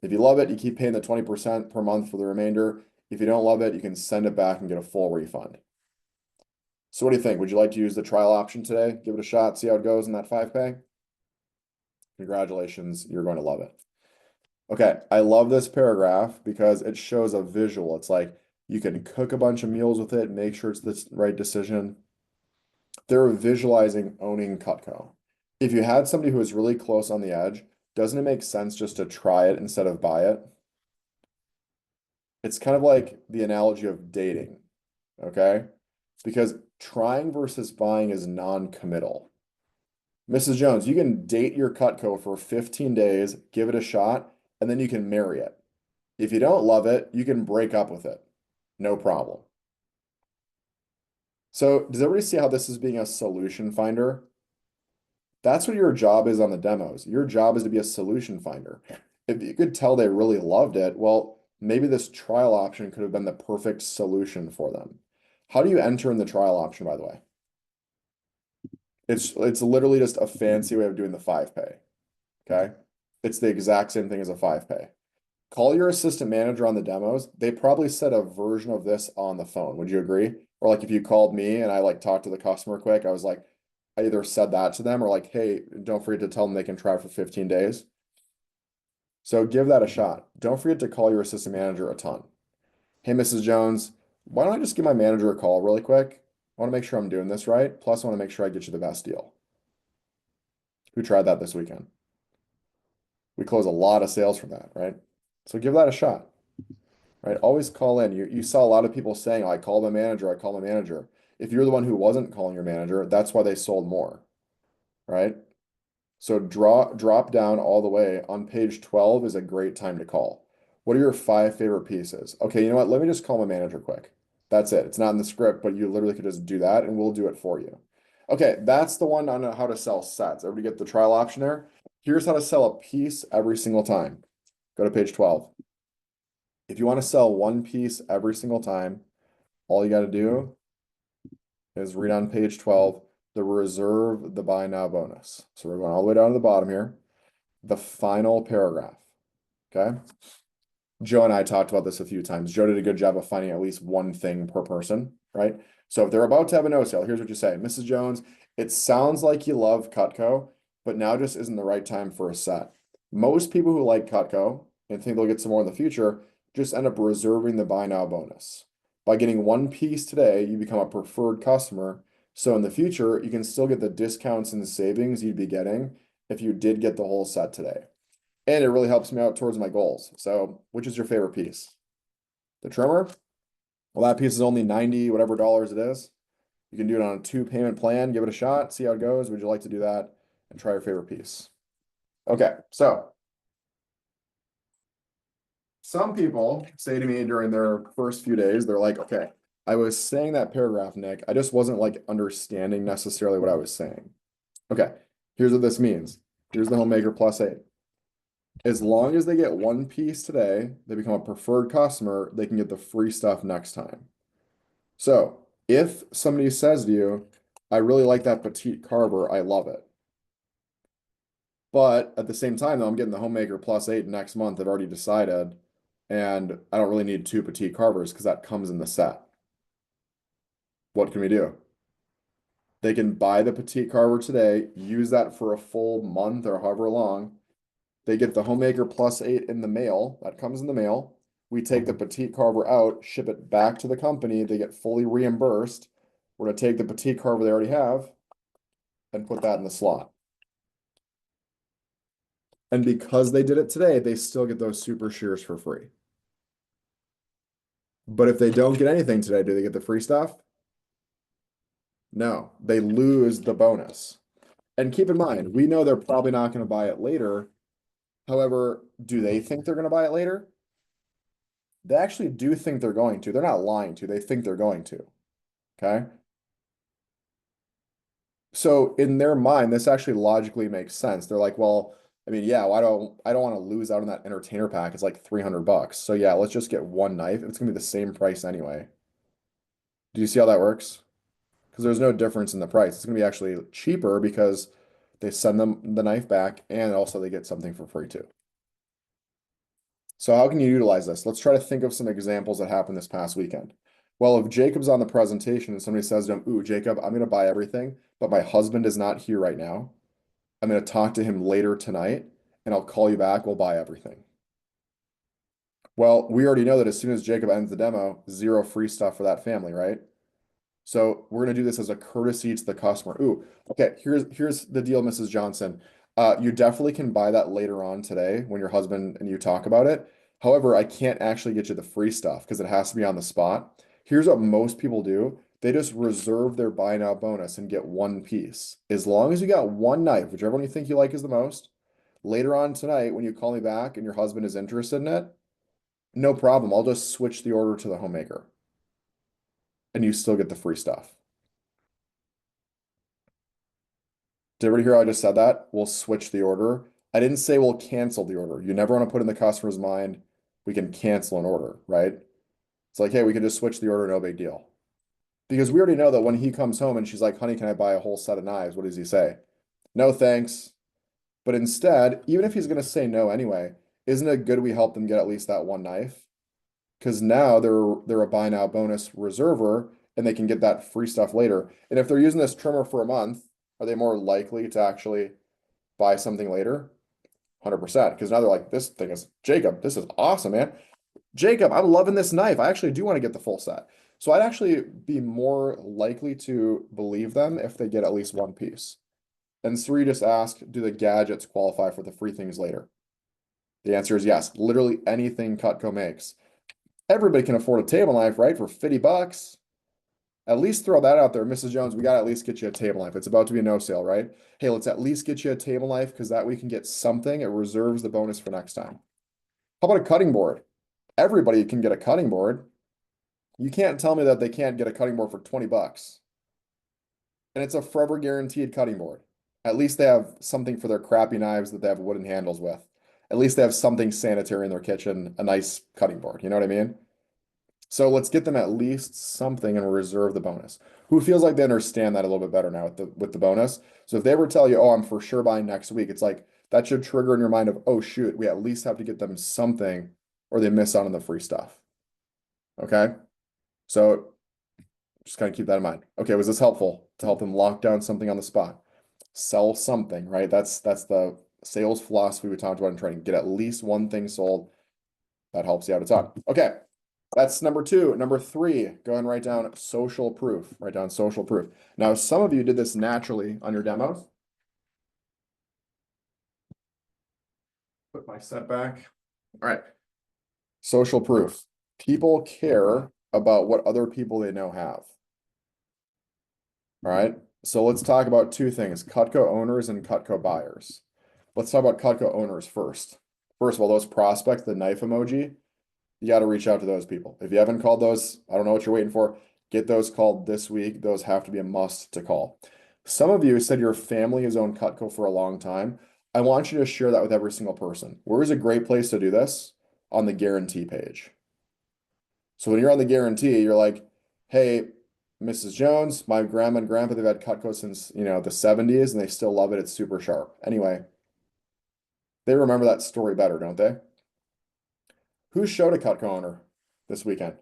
If you love it, you keep paying the 20% per month for the remainder. If you don't love it, you can send it back and get a full refund. So what do you think? Would you like to use the trial option today? Give it a shot, see how it goes in that 5 pay? Congratulations, you're going to love it. Okay, I love this paragraph because it shows a visual. It's like you can cook a bunch of meals with it, make sure it's the right decision. They're visualizing owning Cutco. If you had somebody who was really close on the edge, doesn't it make sense just to try it instead of buy it? It's kind of like the analogy of dating, okay? Because trying versus buying is non-committal. Mrs. Jones, you can date your Cutco for 15 days, give it a shot, and then you can marry it. If you don't love it, you can break up with it. No problem. So does everybody see how this is being a solution finder? That's what your job is on the demos. Your job is to be a solution finder. If you could tell they really loved it, well, maybe this trial option could have been the perfect solution for them. How do you enter in the trial option, by the way? It's literally just a fancy way of doing the 5 pay. Okay. It's the exact same thing as a 5 pay. Call your assistant manager on the demos. They probably said a version of this on the phone. Would you agree? Or like if you called me and I like talked to the customer quick, I was like, I either said that to them or like, hey, don't forget to tell them they can try for 15 days. So give that a shot. Don't forget to call your assistant manager a ton. Hey, Mrs. Jones, why don't I just give my manager a call really quick? I want to make sure I'm doing this right. Plus, I want to make sure I get you the best deal. Who tried that this weekend? We close a lot of sales from that, right? So give that a shot, right? Always call in. You saw a lot of people saying, I call my manager, I call my manager. If you're the one who wasn't calling your manager, that's why they sold more, right? So drop down all the way. On page 12 is a great time to call. What are your 5 favorite pieces? Okay, you know what? Let me just call my manager quick. That's it. It's not in the script, but you literally could just do that and we'll do it for you. Okay, that's the one on how to sell sets. Everybody get the trial option there? Here's how to sell a piece every single time. Go to page 12. If you want to sell one piece every single time, all you got to do is read on page 12, the reserve the buy now bonus. So we're going all the way down to the bottom here, the final paragraph. Okay. Joe and I talked about this a few times. Joe did a good job of finding at least one thing per person, right? So if they're about to have a no sale, here's what you say. Mrs. Jones, it sounds like you love Cutco, but now just isn't the right time for a set. Most people who like Cutco and think they'll get some more in the future just end up reserving the buy now bonus. By getting one piece today, you become a preferred customer. So in the future, you can still get the discounts and the savings you'd be getting if you did get the whole set today. And it really helps me out towards my goals. So which is your favorite piece? The trimmer? Well, that piece is only 90 whatever dollars it is. You can do it on a 2 payment plan, give it a shot, see how it goes. Would you like to do that and try your favorite piece? Okay, so some people say to me during their first few days, they're like, okay, I was saying that paragraph, Nick. I just wasn't like understanding necessarily what I was saying. Okay, here's what this means. Here's the Homemaker +8. As long as they get one piece today, they become a preferred customer, they can get the free stuff next time. So if somebody says to you, I really like that petite carver, I love it. But at the same time, though, I'm getting the Homemaker +8 next month. I've already decided, and I don't really need 2 petite carvers because that comes in the set. What can we do? They can buy the petite carver today, use that for a full month or however long. They get the Homemaker +8 in the mail. That comes in the mail. We take the petite carver out, ship it back to the company. They get fully reimbursed. We're going to take the petite carver they already have and put that in the slot. And because they did it today, they still get those super shears for free. But if they don't get anything today, do they get the free stuff? No, they lose the bonus. And keep in mind, we know they're probably not going to buy it later. However, do they think they're going to buy it later? They actually do think they're going to. They're not lying to. They think they're going to. Okay. So in their mind, this actually logically makes sense. They're like, well, I mean, yeah, I don't want to lose out on that entertainer pack. It's like $300. So yeah, let's just get one knife. It's gonna be the same price anyway. Do you see how that works? Because there's no difference in the price. It's gonna be actually cheaper because they send them the knife back and also they get something for free too. So how can you utilize this? Let's try to think of some examples that happened this past weekend. Well, if Jacob's on the presentation and somebody says to him, ooh, Jacob, I'm gonna buy everything, but my husband is not here right now. I'm gonna talk to him later tonight and I'll call you back, we'll buy everything. Well, we already know that as soon as Jacob ends the demo, zero free stuff for that family, right? So we're gonna do this as a courtesy to the customer. Ooh, okay, here's the deal, Mrs. Johnson. You definitely can buy that later on today when your husband and you talk about it. However, I can't actually get you the free stuff because it has to be on the spot. Here's what most people do. They just reserve their buy now bonus and get one piece. As long as you got one knife, whichever one you think you like is the most, later on tonight when you call me back and your husband is interested in it, no problem. I'll just switch the order to the homemaker. And you still get the free stuff. Did everybody hear how I just said that? We'll switch the order. I didn't say we'll cancel the order. You never want to put in the customer's mind, we can cancel an order, right? It's like, hey, we can just switch the order, no big deal. Because we already know that when he comes home and she's like, honey, can I buy a whole set of knives? What does he say? No, thanks. But instead, even if he's going to say no anyway, isn't it good we help them get at least that one knife? Because now they're a buy now bonus reserver and they can get that free stuff later. And if they're using this trimmer for a month, are they more likely to actually buy something later? 100%. Because now they're like, this thing is, Jacob, this is awesome, man. Jacob, I'm loving this knife. I actually do want to get the full set. So I'd actually be more likely to believe them if they get at least one piece. And three, just ask, do the gadgets qualify for the free things later? The answer is yes. Literally anything Cutco makes. Everybody can afford a table knife, right? For 50 bucks. At least throw that out there. Mrs. Jones, we got to at least get you a table knife. It's about to be a no sale, right? Hey, let's at least get you a table knife because that way we can get something. It reserves the bonus for next time. How about a cutting board? Everybody can get a cutting board. You can't tell me that they can't get a cutting board for 20 bucks. And it's a forever guaranteed cutting board. At least they have something for their crappy knives that they have wooden handles with. At least they have something sanitary in their kitchen, a nice cutting board. You know what I mean? So let's get them at least something and reserve the bonus. Who feels like they understand that a little bit better now with the bonus? So if they ever tell you, oh, I'm for sure buying next week, it's like that should trigger in your mind of, oh shoot, we at least have to get them something or they miss out on the free stuff. Okay. So just kind of keep that in mind. Okay, was this helpful to help them lock down something on the spot? Sell something, right? That's the sales philosophy we talked about in training. Get at least one thing sold. That helps you out a ton. Okay. That's number two. Number three, go and write down social proof. Write down social proof. Now, some of you did this naturally on your demos. Put my set back. All right. Social proof. People care about what other people they know have. All right. So let's talk about two things, Cutco owners and Cutco buyers. Let's talk about Cutco owners first. First of all, those prospects, the knife emoji, you got to reach out to those people. If you haven't called those, I don't know what you're waiting for. Get those called this week. Those have to be a must to call. Some of you said your family has owned Cutco for a long time. I want you to share that with every single person. Where is a great place to do this? On the guarantee page. So when you're on the guarantee, you're like, hey, Mrs. Jones, my grandma and grandpa, they've had Cutco since, the 70s and they still love it. It's super sharp. Anyway, they remember that story better, don't they? Who showed a Cutco owner this weekend?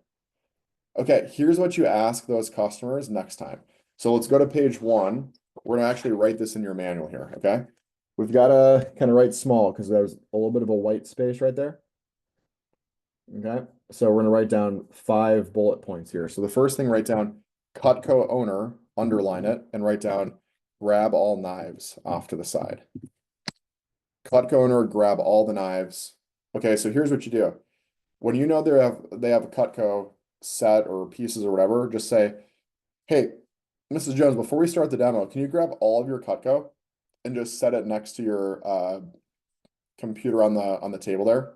Okay, here's what you ask those customers next time. So let's go to page 1. We're gonna actually write this in your manual here, okay? We've got to kind of write small because there's a little bit of a white space right there. Okay, so we're gonna write down 5 bullet points here. So the first thing, write down Cutco owner, underline it, and write down grab all knives off to the side. Cutco owner, grab all the knives. Okay, so here's what you do. When you know they have a Cutco set or pieces or whatever, just say, hey, Mrs. Jones, before we start the demo, can you grab all of your Cutco and just set it next to your computer on the table there?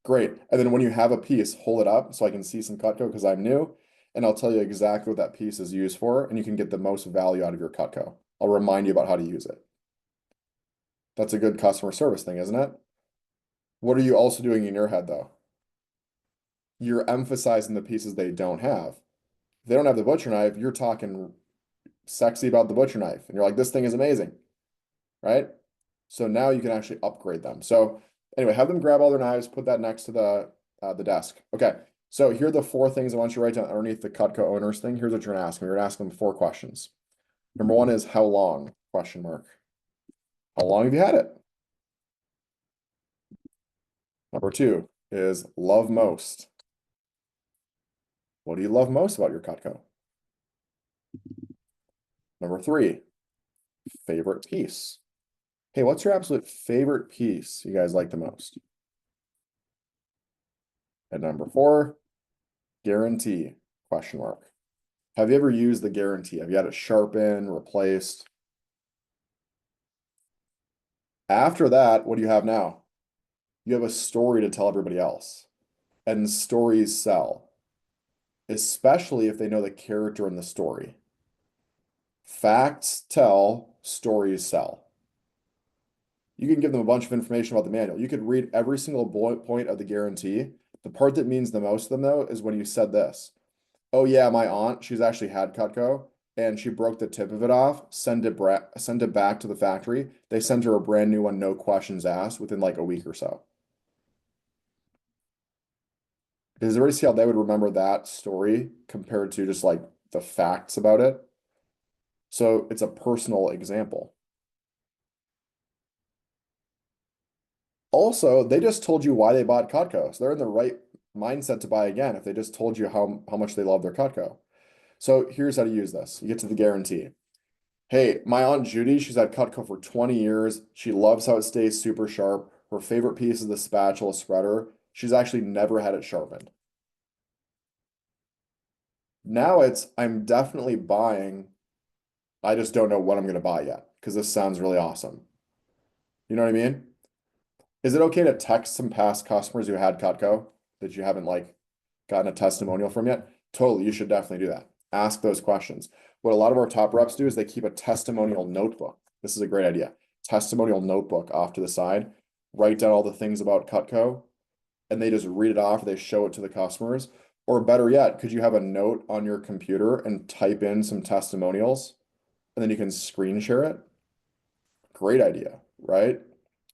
Great. And then when you have a piece, hold it up so I can see some Cutco because I'm new, and I'll tell you exactly what that piece is used for, and you can get the most value out of your Cutco. I'll remind you about how to use it. That's a good customer service thing, isn't it? What are you also doing in your head though? You're emphasizing the pieces they don't have. If they don't have the butcher knife, you're talking sexy about the butcher knife, and you're like, this thing is amazing, right? So now you can actually upgrade them. So anyway, have them grab all their knives, put that next to the desk. Okay, so here are the 4 things I want you to write down underneath the Cutco owners thing. Here's what you're gonna ask them. You're gonna ask them 4 questions. Number 1 is how long? Question mark. How long have you had it? Number 2 is love most. What do you love most about your Cutco? Number 3, favorite piece. Hey, what's your absolute favorite piece you guys like the most? And number 4, guarantee, question mark. Have you ever used the guarantee? Have you had it sharpened, replaced? After that, what do you have now? You have a story to tell everybody else. And stories sell, especially if they know the character in the story. Facts tell, stories sell. You can give them a bunch of information about the manual. You could read every single bullet point of the guarantee. The part that means the most to them, though, is when you said this. Oh yeah, my aunt, she's actually had Cutco and she broke the tip of it off, send it back to the factory. They sent her a brand new one, no questions asked, within like a week or so. Does everybody see how they would remember that story compared to just like the facts about it? So it's a personal example. Also, they just told you why they bought Cutco. So they're in the right mindset to buy again if they just told you how much they love their Cutco. So here's how to use this. You get to the guarantee. Hey, my Aunt Judy, she's had Cutco for 20 years. She loves how it stays super sharp. Her favorite piece is the spatula spreader. She's actually never had it sharpened. Now it's, I'm definitely buying. I just don't know what I'm going to buy yet because this sounds really awesome. You know what I mean? Is it okay to text some past customers who had Cutco that you haven't like gotten a testimonial from yet? Totally, you should definitely do that. Ask those questions. What a lot of our top reps do is they keep a testimonial notebook. This is a great idea. Testimonial notebook off to the side, write down all the things about Cutco, and they just read it off, they show it to the customers. Or better yet, could you have a note on your computer and type in some testimonials, and then you can screen share it? Great idea, right?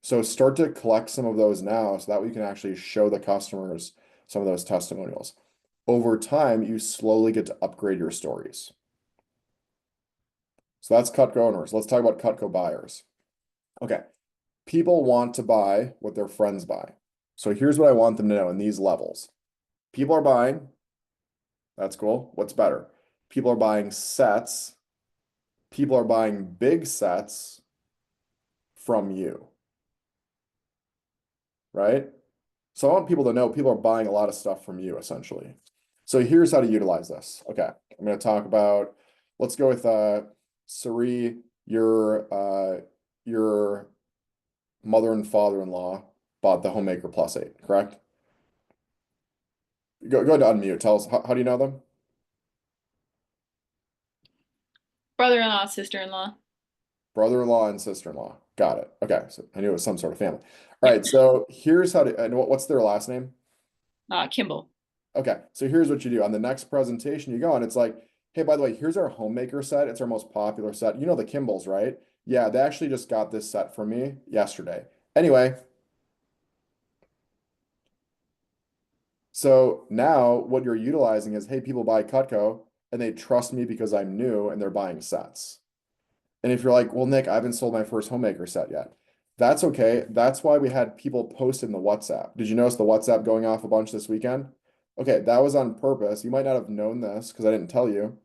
So start to collect some of those now so that we can actually show the customers some of those testimonials. Over time, you slowly get to upgrade your stories. So that's Cutco owners. Let's talk about Cutco buyers. Okay, people want to buy what their friends buy. So here's what I want them to know in these levels. People are buying, that's cool. What's better? People are buying sets. People are buying big sets from you, right? So I want people to know people are buying a lot of stuff from you, essentially. So here's how to utilize this. Okay, I'm going to talk about, let's go with Sari, your mother and father-in-law bought the Homemaker Plus 8, correct? Go ahead and unmute. Tell us, how do you know them? Brother-in-law, sister-in-law. Brother-in-law and sister-in-law. Got it. Okay, so I knew it was some sort of family. All right, so here's how to, and what's their last name? Kimball. Okay, so here's what you do. On the next presentation you go on, it's like, hey, by the way, here's our Homemaker set. It's our most popular set. You know the Kimballs, right? Yeah, they actually just got this set from me yesterday. Anyway, so now what you're utilizing is, hey, people buy Cutco and they trust me because I'm new and they're buying sets. And if you're like, well, Nick, I haven't sold my first Homemaker set yet. That's okay. That's why we had people post in the WhatsApp. Did you notice the WhatsApp going off a bunch this weekend? Okay, that was on purpose. You might not have known this because I didn't tell you,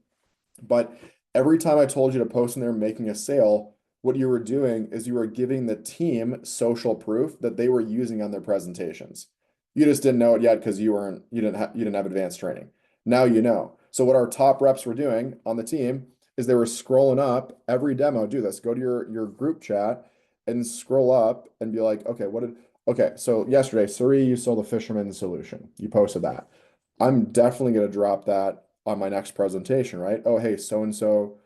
but every time I told you to post in there making a sale, what you were doing is you were giving the team social proof that they were using on their presentations. You just didn't know it yet because you didn't have advanced training. Now you know. So what our top reps were doing on the team is they were scrolling up every demo. Do this. Go to your group chat and scroll up and be like, okay, Okay, so yesterday, Suri, you sold a fisherman solution. You posted that. I'm definitely going to drop that on my next presentation, right? Oh, hey, so and so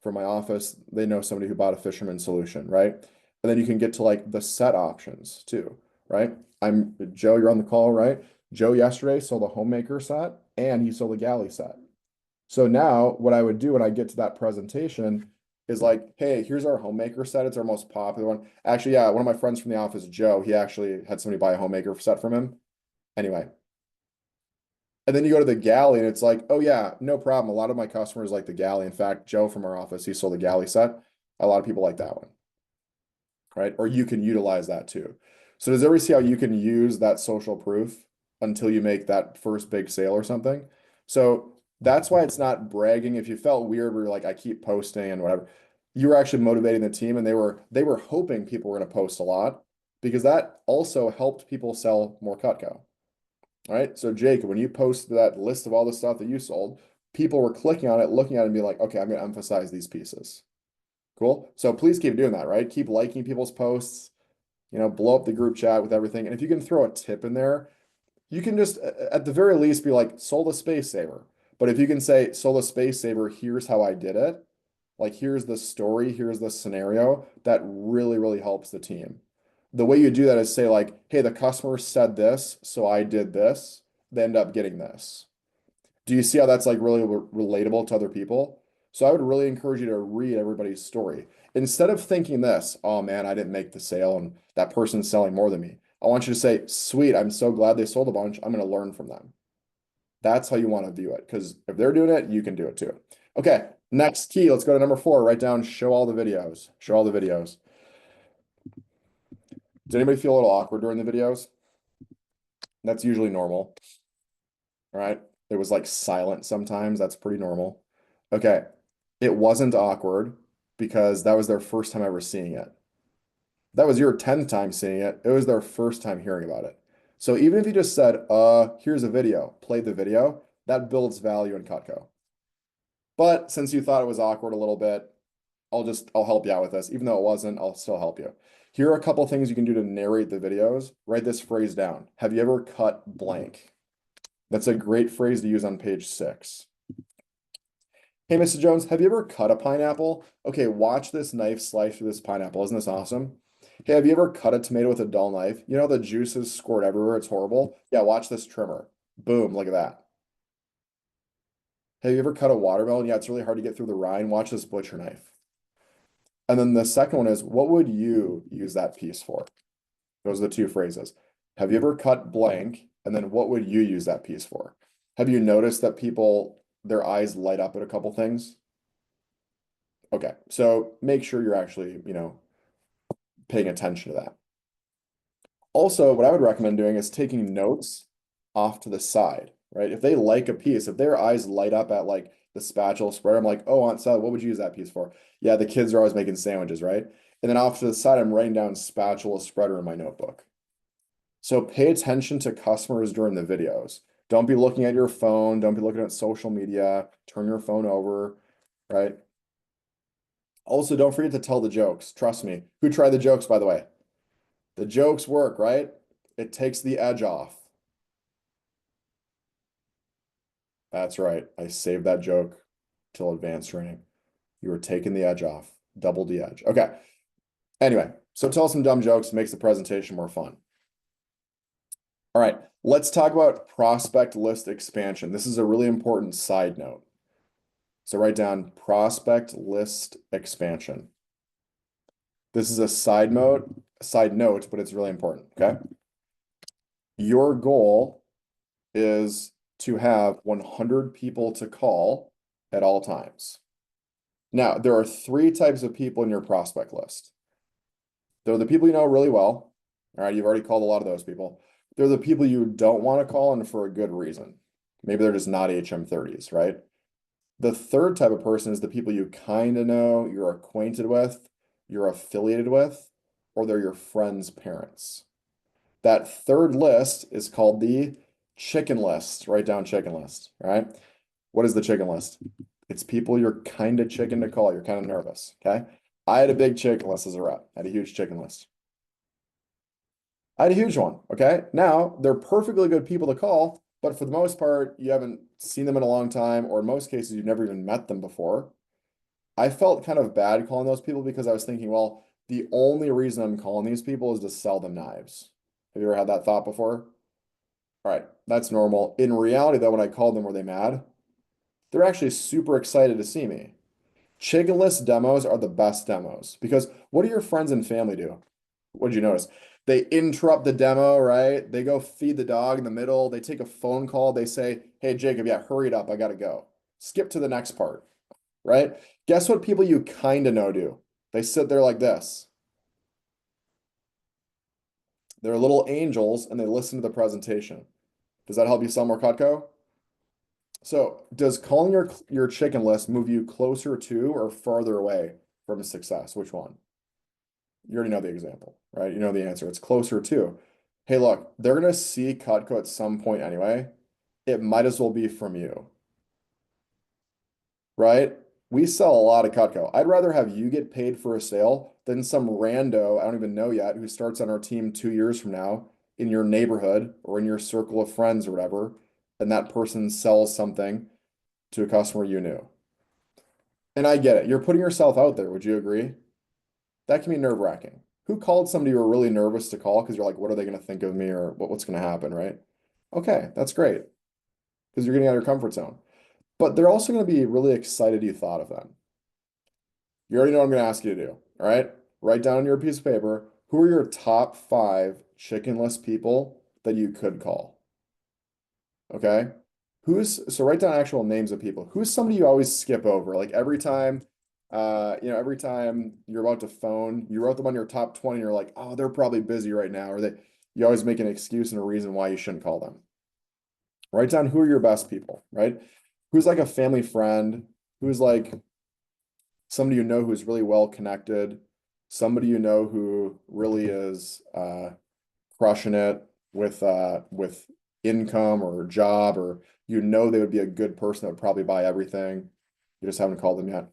from my office, they know somebody who bought a fisherman solution, right? And then you can get to like the set options too, right? I'm Joe, you're on the call, right? Joe yesterday sold a homemaker set and he sold a galley set. So now what I would do when I get to that presentation is like, hey, here's our homemaker set. It's our most popular one. Actually, yeah, one of my friends from the office, Joe, he actually had somebody buy a homemaker set from him. Anyway. And then you go to the galley and it's like, oh yeah, no problem. A lot of my customers like the galley. In fact, Joe from our office, he sold a galley set. A lot of people like that one. Right? Or you can utilize that too. So does everybody see how you can use that social proof until you make that first big sale or something? So that's why it's not bragging. If you felt weird where you're like, I keep posting and whatever, you were actually motivating the team and they were hoping people were going to post a lot because that also helped people sell more Cutco. All right. So Jake, when you posted that list of all the stuff that you sold, people were clicking on it, looking at it and be like, okay, I'm going to emphasize these pieces. Cool. So please keep doing that, right? Keep liking people's posts, blow up the group chat with everything. And if you can throw a tip in there, you can just at the very least be like, sold a space saver. But if you can say, sold a space saver, here's how I did it. Like, here's the story, here's the scenario, that really, really helps the team. The way you do that is say, like, hey, the customer said this, so I did this, they end up getting this. Do you see how that's like really relatable to other people? So I would really encourage you to read everybody's story. Instead of thinking this, oh man, I didn't make the sale and that person's selling more than me. I want you to say, sweet, I'm so glad they sold a bunch. I'm going to learn from them. That's how you want to view it. Because if they're doing it, you can do it too. Okay, next key. Let's go to number 4. Write down, show all the videos. Show all the videos. Does anybody feel a little awkward during the videos? That's usually normal. All right. It was like silent sometimes. That's pretty normal. Okay. It wasn't awkward because that was their first time ever seeing it. That was your 10th time seeing it. It was their first time hearing about it. So even if you just said, here's a video, played the video, that builds value in Cutco. But since you thought it was awkward a little bit, I'll help you out with this. Even though it wasn't, I'll still help you. Here are a couple things you can do to narrate the videos. Write this phrase down. Have you ever cut blank? That's a great phrase to use on page 6. Hey, Mr. Jones, have you ever cut a pineapple? Okay, watch this knife slice through this pineapple. Isn't this awesome? Hey, have you ever cut a tomato with a dull knife? You know the juices squirt everywhere. It's horrible. Yeah, watch this trimmer. Boom, look at that. Have you ever cut a watermelon? Yeah, it's really hard to get through the rind. Watch this butcher knife. And then the second one is, what would you use that piece for? Those are the 2 phrases. Have you ever cut blank? And then what would you use that piece for? Have you noticed that people, their eyes light up at a couple things? Okay, so make sure you're actually, paying attention to that. Also, what I would recommend doing is taking notes off to the side, right? If they like a piece, if their eyes light up at like the spatula spreader, I'm like, oh, Aunt Sally, what would you use that piece for? Yeah, the kids are always making sandwiches, right? And then off to the side, I'm writing down spatula spreader in my notebook. So pay attention to customers during the videos. Don't be looking at your phone. Don't be looking at social media. Turn your phone over, right? Also, don't forget to tell the jokes. Trust me. Who tried the jokes, by the way? The jokes work, right? It takes the edge off. That's right. I saved that joke till advanced training. You were taking the edge off. Double the edge. Okay. Anyway, so tell some dumb jokes, makes the presentation more fun. All right, let's talk about prospect list expansion. This is a really important side note. So write down prospect list expansion. This is a side note, but it's really important, okay? Your goal is to have 100 people to call at all times. Now, there are 3 types of people in your prospect list. They're the people you know really well. All right, you've already called a lot of those people. They're the people you don't want to call and for a good reason. Maybe they're just not HM30s, right? The third type of person is the people you kind of know, you're acquainted with, you're affiliated with, or they're your friends' parents. That third list is called the chicken list. Write down chicken list, right? What is the chicken list? It's people you're kind of chicken to call. You're kind of nervous, okay? I had a big chicken list as a rep. I had a huge chicken list. I had a huge one. Okay. Now they're perfectly good people to call, but for the most part, you haven't seen them in a long time, or in most cases, you've never even met them before. I felt kind of bad calling those people because I was thinking, well, the only reason I'm calling these people is to sell them knives. Have you ever had that thought before? All right, that's normal. In reality, though, when I called them, were they mad? They're actually super excited to see me. Chickenless demos are the best demos because what do your friends and family do? What did you notice? They interrupt the demo, right? They go feed the dog in the middle. They take a phone call. They say, hey, Jacob, yeah, hurry it up. I got to go. Skip to the next part, right? Guess what people you kind of know do? They sit there like this. They're little angels and they listen to the presentation. Does that help you sell more Cutco? So, does calling your chicken list move you closer to or farther away from success? Which one? You already know the example, right? You know the answer. It's closer to. Hey, look, they're gonna see Cutco at some point anyway. It might as well be from you, right? We sell a lot of Cutco. I'd rather have you get paid for a sale than some rando I don't even know yet who starts on our team 2 years from now in your neighborhood or in your circle of friends or whatever, and that person sells something to a customer you knew. And I get it. You're putting yourself out there. Would you agree? That can be nerve-wracking. Who called somebody you were really nervous to call because you're like, what are they going to think of me or what's going to happen, right? Okay, that's great because you're getting out of your comfort zone. But they're also going to be really excited you thought of them. You already know what I'm going to ask you to do. All right. Write down on your piece of paper who are your top 5 chickenless people that you could call. Okay. So write down actual names of people. Who's somebody you always skip over? Like every time, every time you're about to phone, you wrote them on your top 20, and you're like, oh, they're probably busy right now. Or you always make an excuse and a reason why you shouldn't call them. Write down who are your best people, right? Who's like a family friend, who's like somebody you know who's really well connected, somebody you know who really is crushing it with income or job, or you know they would be a good person that would probably buy everything. You just haven't called them yet.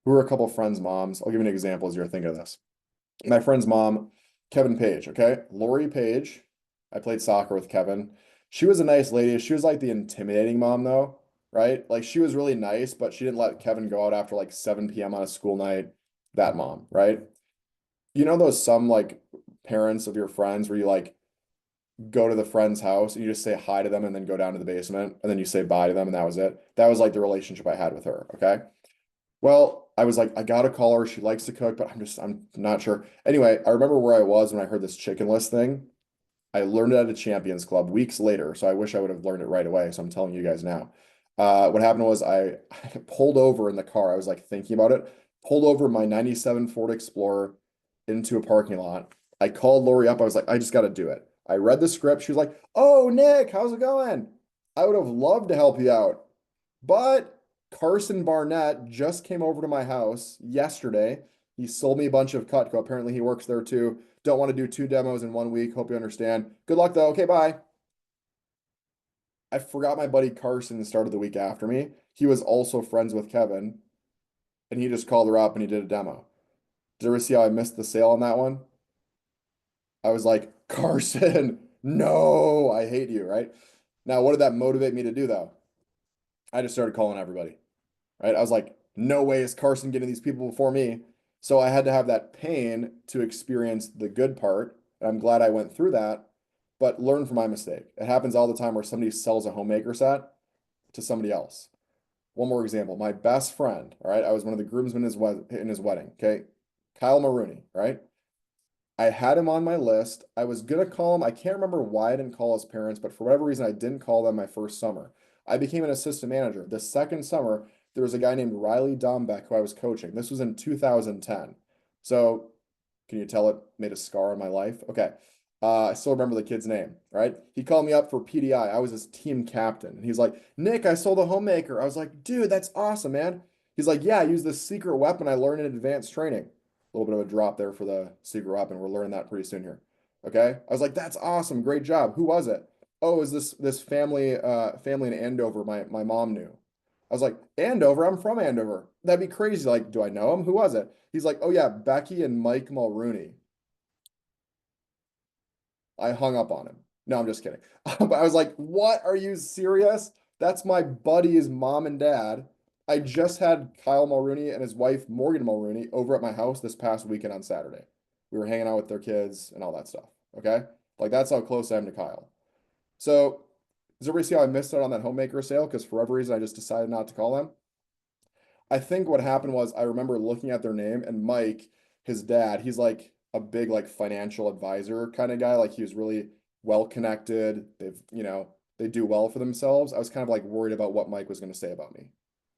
Who are a couple friends' moms? I'll give you an example as you're thinking of this. My friend's mom, Kevin Page, okay? Lori Page. I played soccer with Kevin. She was a nice lady. She was like the intimidating mom, though, right? Like she was really nice, but she didn't let Kevin go out after like 7 p.m. on a school night. That mom, right? You know those some like parents of your friends where you like go to the friend's house and you just say hi to them and then go down to the basement and then you say bye to them and that was it. That was like the relationship I had with her. Okay. Well, I was like, I gotta call her. She likes to cook, but I'm not sure. Anyway, I remember where I was when I heard this chicken list thing. I learned it at a Champions Club weeks later, so I wish I would have learned it right away. So I'm telling you guys now. What happened was I pulled over in the car. I was like thinking about it, pulled over my 97 Ford Explorer into a parking lot. I called Lori up. I was like, I just got to do it. I read the script. She was like, oh, Nick, how's it going? I would have loved to help you out. But Carson Barnett just came over to my house yesterday. He sold me a bunch of Cutco. Apparently, he works there too. Don't want to do 2 demos in 1 week. Hope you understand. Good luck, though. Okay, bye. I forgot my buddy Carson started the week after me. He was also friends with Kevin, and he just called her up and he did a demo. Did you ever see how I missed the sale on that one? I was like, Carson, no, I hate you, right? Now, what did that motivate me to do, though? I just started calling everybody, right? I was like, no way is Carson getting these people before me. So I had to have that pain to experience the good part. And I'm glad I went through that, but learn from my mistake. It happens all the time where somebody sells a homemaker set to somebody else. One more example. My best friend, all right, I was one of the groomsmen in his wedding, okay? Kyle Maroney, right? I had him on my list. I was gonna call him. I can't remember why I didn't call his parents, but for whatever reason, I didn't call them my first summer. I became an assistant manager. The second summer, there was a guy named Riley Dombeck who I was coaching. This was in 2010. So can you tell it made a scar on my life? Okay. I still remember the kid's name, right? He called me up for PDI. I was his team captain. And he's like, Nick, I sold a homemaker. I was like, dude, that's awesome, man. He's like, yeah, I use this secret weapon I learned in advanced training. A little bit of a drop there for the secret weapon. We're learning that pretty soon here. Okay. I was like, that's awesome. Great job. Who was it? Oh, it was this family in Andover my mom knew. I was like, Andover? I'm from Andover. That'd be crazy. Like, do I know him? Who was it? He's like, oh yeah, Becky and Mike Mulrooney. I hung up on him. No, I'm just kidding. But I was like, what? Are you serious? That's my buddy's mom and dad. I just had Kyle Mulrooney and his wife, Morgan Mulrooney, over at my house this past weekend on Saturday. We were hanging out with their kids and all that stuff. Okay. Like that's how close I am to Kyle. So does everybody see how I missed out on that homemaker sale? Because for whatever reason, I just decided not to call them. I think what happened was I remember looking at their name and Mike, his dad, he's like a big like financial advisor kind of guy. Like he was really well connected. They've, they do well for themselves. I was kind of like worried about what Mike was going to say about me.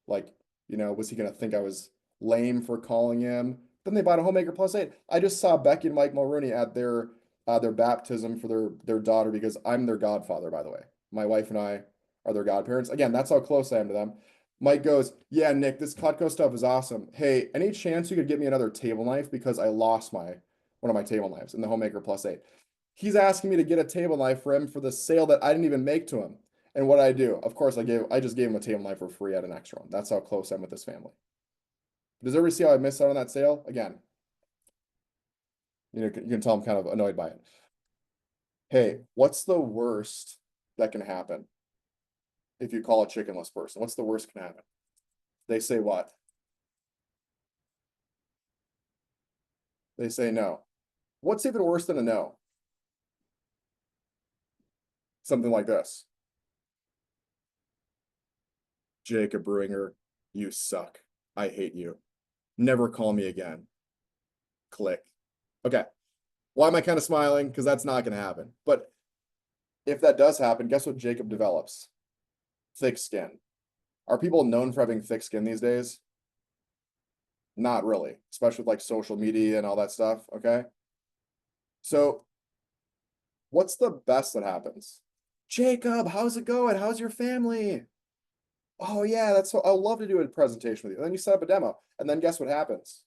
Like, was he going to think I was lame for calling him? Then they bought a homemaker +8. I just saw Becky and Mike Mulrooney at their baptism for their daughter because I'm their godfather, by the way. My wife and I are their godparents. Again, that's how close I am to them. Mike goes, yeah, Nick, this Cutco stuff is awesome. Hey, any chance you could get me another table knife because I lost one of my table knives in the homemaker +8. He's asking me to get a table knife for him for the sale that I didn't even make to him. And what I do, of course, I just gave him a table knife for free at an extra one. That's how close I'm with this family. Does everybody see how I missed out on that sale? Again, you can tell I'm kind of annoyed by it. Hey, what's the worst that can happen if you call a chickenless person? What's the worst can happen? They say what? They say no. What's even worse than a no? Something like this. Jacob Bringer, you suck. I hate you. Never call me again. Click. Okay. Why am I kind of smiling? Because that's not going to happen. But if that does happen, guess what Jacob develops? Thick skin. Are people known for having thick skin these days? Not really, especially with like social media and all that stuff. Okay. So what's the best that happens? Jacob, how's it going? How's your family? Oh yeah, that's what I'd love to do a presentation with you. And then you set up a demo. And then guess what happens?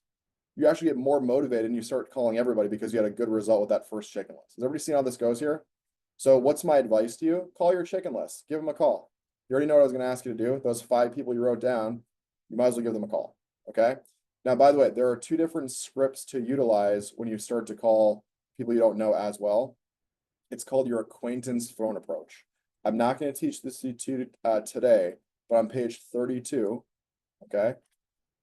You actually get more motivated and you start calling everybody because you had a good result with that first chicken list. Has everybody seen how this goes here? So what's my advice to you? Call your chicken list. Give them a call. You already know what I was going to ask you to do. Those 5 people you wrote down, you might as well give them a call. Okay. Now, by the way, there are 2 different scripts to utilize when you start to call people you don't know as well. It's called your acquaintance phone approach. I'm not going to teach this to you today, but on page 32, okay,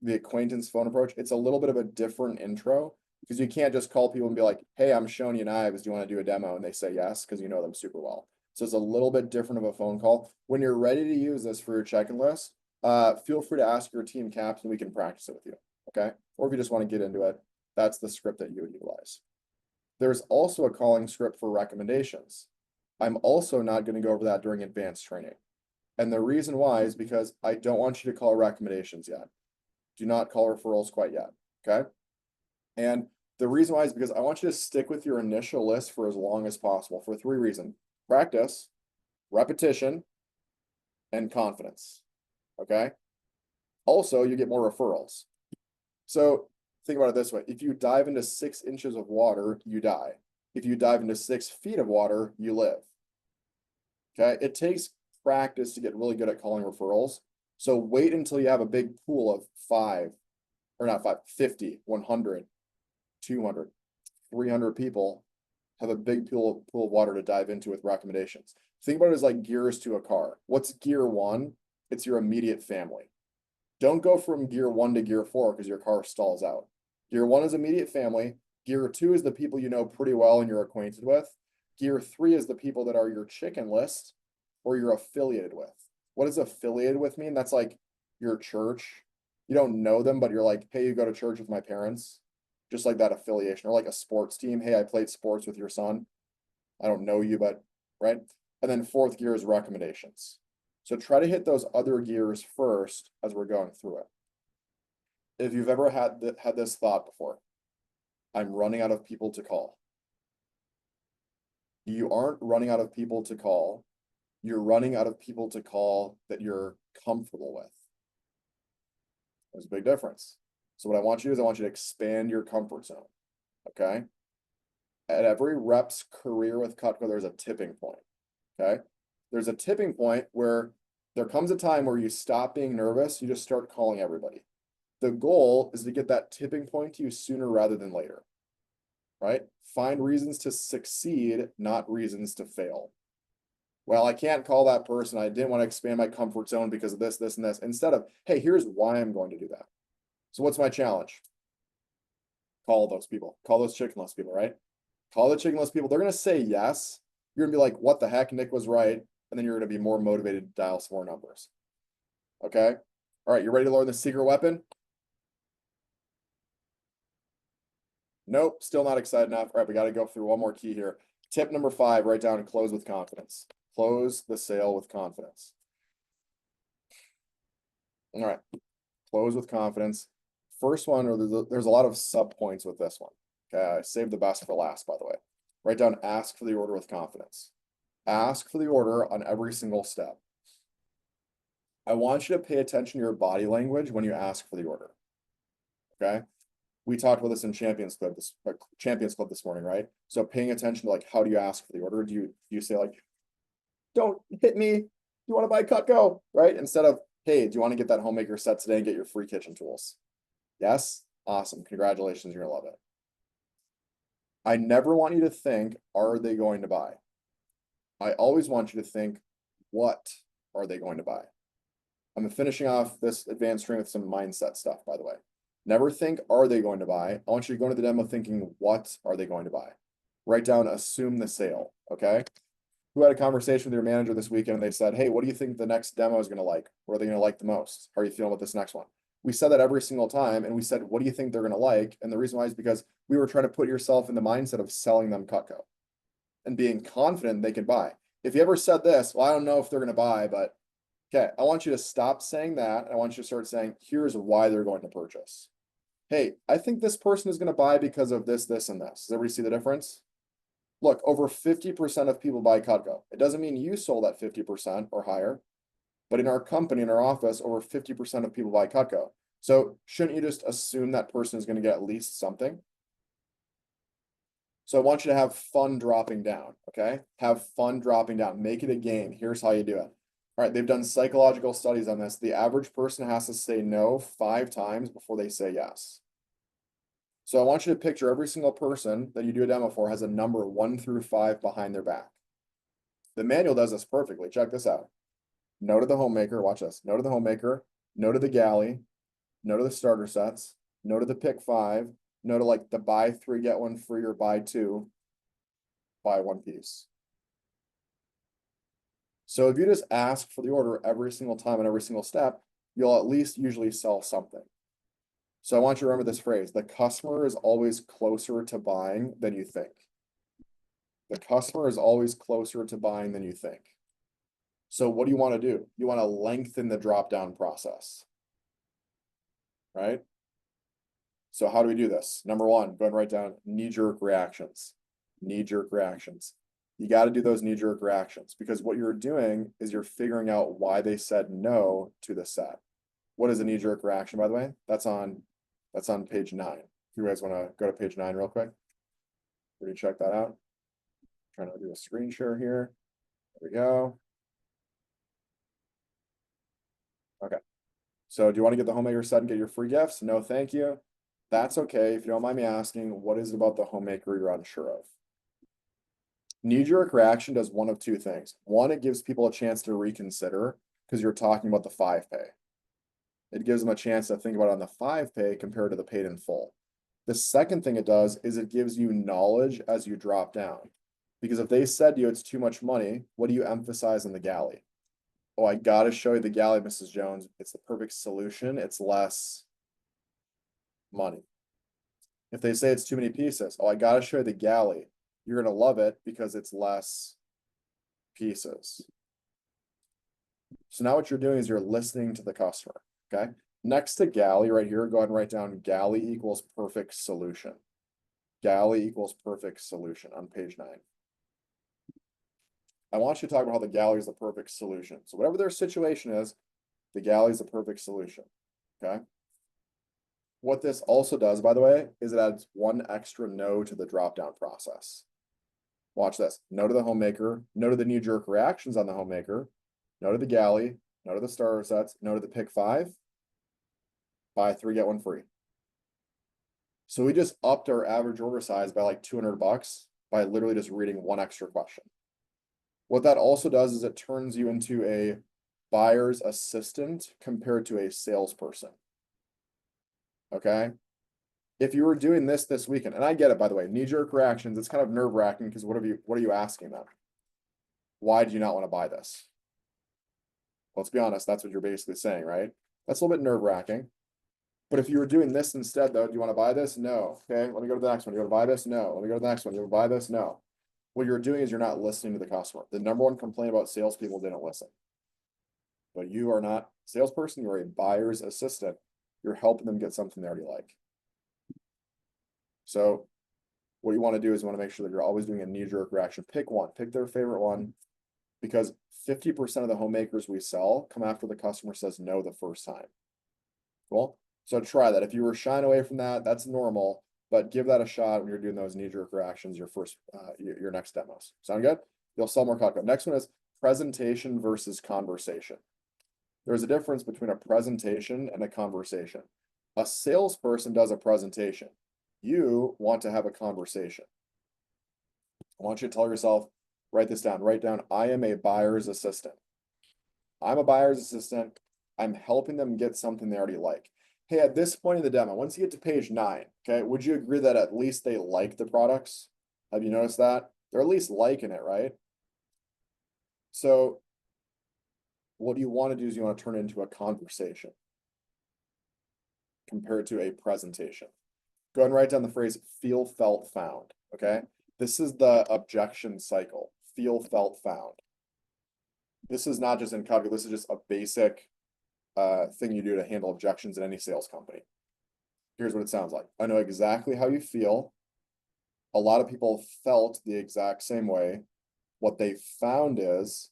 the acquaintance phone approach, it's a little bit of a different intro because you can't just call people and be like, hey, I'm Shoni Ives, do you want to do a demo? And they say yes, because you know them super well. So it's a little bit different of a phone call. When you're ready to use this for your check-in list, feel free to ask your team captain, we can practice it with you, okay? Or if you just want to get into it, that's the script that you would utilize. There's also a calling script for recommendations. I'm also not going to go over that during advanced training. And the reason why is because I don't want you to call recommendations yet. Do not call referrals quite yet, okay? And the reason why is because I want you to stick with your initial list for as long as possible for 3 reasons. Practice, repetition, and confidence, okay? Also, you get more referrals. So think about it this way. If you dive into 6 inches of water, you die. If you dive into 6 feet of water, you live, okay? It takes practice to get really good at calling referrals. So wait until you have a big pool of 50, 100, 200, 300 people, have a big pool of water to dive into with recommendations. Think about it as like gears to a car. What's gear 1? It's your immediate family. Don't go from gear 1 to gear 4 because your car stalls out. Gear 1 is immediate family. Gear 2 is the people you know pretty well and you're acquainted with. Gear 3 is the people that are your chicken list or you're affiliated with. What does affiliated with mean? That's like your church. You don't know them, but you're like, hey, you go to church with my parents. Just like that affiliation, or like a sports team. Hey, I played sports with your son. I don't know you, but right. And then 4th gear is recommendations. So try to hit those other gears first as we're going through it. If you've ever had this thought before, I'm running out of people to call. You aren't running out of people to call. You're running out of people to call that you're comfortable with. There's a big difference. So what I want you to do is I want you to expand your comfort zone, okay? At every rep's career with Cutco, there's a tipping point, okay? There's a tipping point where there comes a time where you stop being nervous, you just start calling everybody. The goal is to get that tipping point to you sooner rather than later, right? Find reasons to succeed, not reasons to fail. Well, I can't call that person. I didn't want to expand my comfort zone because of this, this, and this. Instead of, hey, here's why I'm going to do that. So what's my challenge? Call those people. Call those chickenless people, right? Call the chickenless people. They're going to say yes. You're going to be like, what the heck? Nick was right. And then you're going to be more motivated to dial some more numbers. Okay. All right. You ready to learn the secret weapon? Nope. Still not excited enough. All right. We got to go through one more key here. Tip number 5, write down and close with confidence. Close the sale with confidence. All right. Close with confidence. First one, or there's a lot of sub points with this one. Okay. I saved the best for last, by the way. Write down, ask for the order with confidence. Ask for the order on every single step. I want you to pay attention to your body language when you ask for the order. Okay. We talked about this in Champions Club this morning, right? So paying attention to like, how do you ask for the order? Do you say like, don't hit me, you want to buy Cutco, right? Instead of, hey, do you want to get that homemaker set today and get your free kitchen tools? Yes, awesome, congratulations, you're gonna love it. I never want you to think, are they going to buy? I always want you to think, what are they going to buy? I'm finishing off this advanced stream with some mindset stuff, by the way. Never think, are they going to buy? I want you to go into the demo thinking, what are they going to buy? Write down, assume the sale, okay? Who had a conversation with your manager this weekend and they said, hey, what do you think the next demo is going to like? What are they going to like the most? How are you feeling with this next one? We said that every single time, and we said, what do you think they're going to like? And the reason why is because we were trying to put yourself in the mindset of selling them Cutco and being confident they could buy. If you ever said this, well, I don't know if they're going to buy, but okay, I want you to stop saying that. I want you to start saying, here's why they're going to purchase. Hey, I think this person is going to buy because of this, this, and this. Does everybody see the difference? Look, over 50% of people buy Cutco. It doesn't mean you sold at 50% or higher, but in our company, in our office, over 50% of people buy Cutco. So shouldn't you just assume that person is going to get at least something? So I want you to have fun dropping down, okay? Have fun dropping down. Make it a game. Here's how you do it. All right, they've done psychological studies on this. The average person has to say no 5 times before they say yes. So I want you to picture every single person that you do a demo for has a number 1 through 5 behind their back. The manual does this perfectly. Check this out. No to the homemaker. Watch this. No to the homemaker. No to the galley. No to the starter sets. No to the pick 5. No to like the buy 3, get 1 free or buy 2. Buy 1 piece. So if you just ask for the order every single time and every single step, you'll at least usually sell something. So I want you to remember this phrase, the customer is always closer to buying than you think. The customer is always closer to buying than you think. So what do you want to do? You want to lengthen the drop-down process, right? So how do we do this? Number 1, go and write down knee-jerk reactions. Knee-jerk reactions. You got to do those knee-jerk reactions because what you're doing is you're figuring out why they said no to the set. What is a knee-jerk reaction, by the way? That's on page 9. If you guys want to go to page 9 real quick. Ready to check that out? Trying to do a screen share here. There we go. Okay. So do you want to get the homemaker set and get your free gifts? No, thank you. That's okay. If you don't mind me asking, what is it about the homemaker you're unsure of? Knee-jerk reaction does one of 2 things. 1, it gives people a chance to reconsider because you're talking about the 5 pay. It gives them a chance to think about it on the 5 pay compared to the paid in full. The second thing it does is it gives you knowledge as you drop down. Because if they said to you it's too much money, what do you emphasize in the galley? Oh, I got to show you the galley, Mrs. Jones. It's the perfect solution. It's less money. If they say it's too many pieces, oh, I got to show you the galley. You're going to love it because it's less pieces. So now what you're doing is you're listening to the customer, okay? Next to galley right here, go ahead and write down galley equals perfect solution. Galley equals perfect solution on page 9. I want you to talk about how the galley is the perfect solution. So whatever their situation is, the galley is the perfect solution, okay? What this also does, by the way, is it adds 1 extra no to the drop-down process. Watch this. No to the homemaker, no to the knee-jerk reactions on the homemaker, no to the galley, no to the starter sets, no to the pick 5, buy 3, get 1 free. So we just upped our average order size by like $200 by literally just reading one extra question. What that also does is it turns you into a buyer's assistant compared to a salesperson. Okay. If you were doing this weekend, and I get it, by the way, knee-jerk reactions, it's kind of nerve-wracking because what are you asking them? Why do you not want to buy this? Let's be honest, that's what you're basically saying, right? That's a little bit nerve-wracking. But if you were doing this instead, though, do you want to buy this? No. Okay, let me go to the next one. You want to buy this? No. Let me go to the next one. You want to buy this? No. What you're doing is you're not listening to the customer. The number one complaint about salespeople didn't listen. But you are not a salesperson, you're a buyer's assistant. You're helping them get something they already like. So what you want to do is you want to make sure that you're always doing a knee-jerk reaction. Pick one, pick their favorite one, because 50% of the homemakers we sell come after the customer says no the first time. Cool. So try that. If you were shying away from that, that's normal, but give that a shot when you're doing those knee-jerk reactions, your next demos. Sound good? You'll sell more Cutco. Next one is presentation versus conversation. There's a difference between a presentation and a conversation. A salesperson does a presentation. You want to have a conversation. I want you to tell yourself, write this down, write down, I am a buyer's assistant. I'm a buyer's assistant. I'm helping them get something they already like. Hey, at this point in the demo, once you get to page 9, okay, would you agree that at least they like the products? Have you noticed that? They're at least liking it, right? So what you want to do is you want to turn it into a conversation compared to a presentation. Go ahead and write down the phrase feel, felt, found, okay? This is the objection cycle, feel, felt, found. This is not just in Cutco, this is just a basic thing you do to handle objections in any sales company. Here's what it sounds like. I know exactly how you feel. A lot of people felt the exact same way. What they found is ...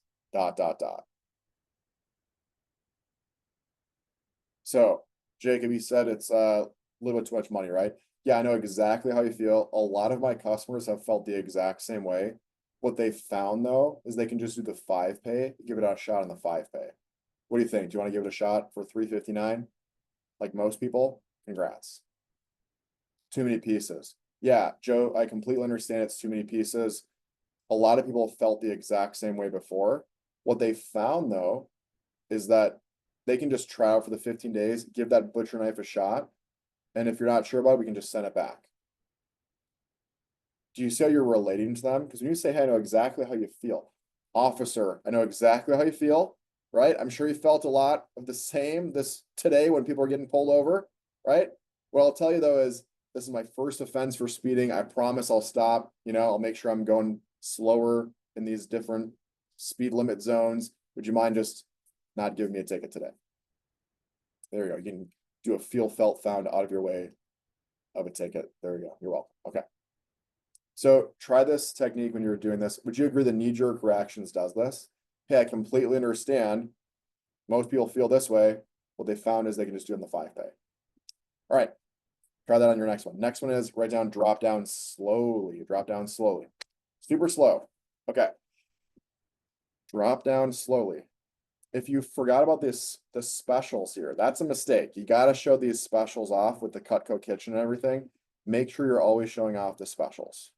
So, Jacob, you said it's a little bit too much money, right? Yeah, I know exactly how you feel. A lot of my customers have felt the exact same way. What they found, though, is they can just do the 5-pay, give it a shot on the 5-pay. What do you think? Do you want to give it a shot for $359? Like most people? Congrats. Too many pieces. Yeah, Joe, I completely understand it's too many pieces. A lot of people felt the exact same way before. What they found, though, is that they can just try out for the 15 days, give that butcher knife a shot. And if you're not sure about it, we can just send it back. Do you see how you're relating to them? Because when you say, hey, I know exactly how you feel. Officer, I know exactly how you feel, right? I'm sure you felt a lot of the same this today when people are getting pulled over, right? What I'll tell you though is this is my first offense for speeding. I promise I'll stop. I'll make sure I'm going slower in these different speed limit zones. Would you mind just not giving me a ticket today? There you go. You can do a feel, felt, found out of your way of a ticket. There you go. You're welcome. Okay. So try this technique when you're doing this. Would you agree the knee-jerk reactions does this? Hey, I completely understand. Most people feel this way. What they found is they can just do it in the 5-pay. All right. Try that on your next one. Next one is write down, drop down slowly. Drop down slowly. Super slow. Okay. Drop down slowly. If you forgot about the specials here, that's a mistake. You got to show these specials off with the Cutco kitchen and everything. Make sure you're always showing off the specials.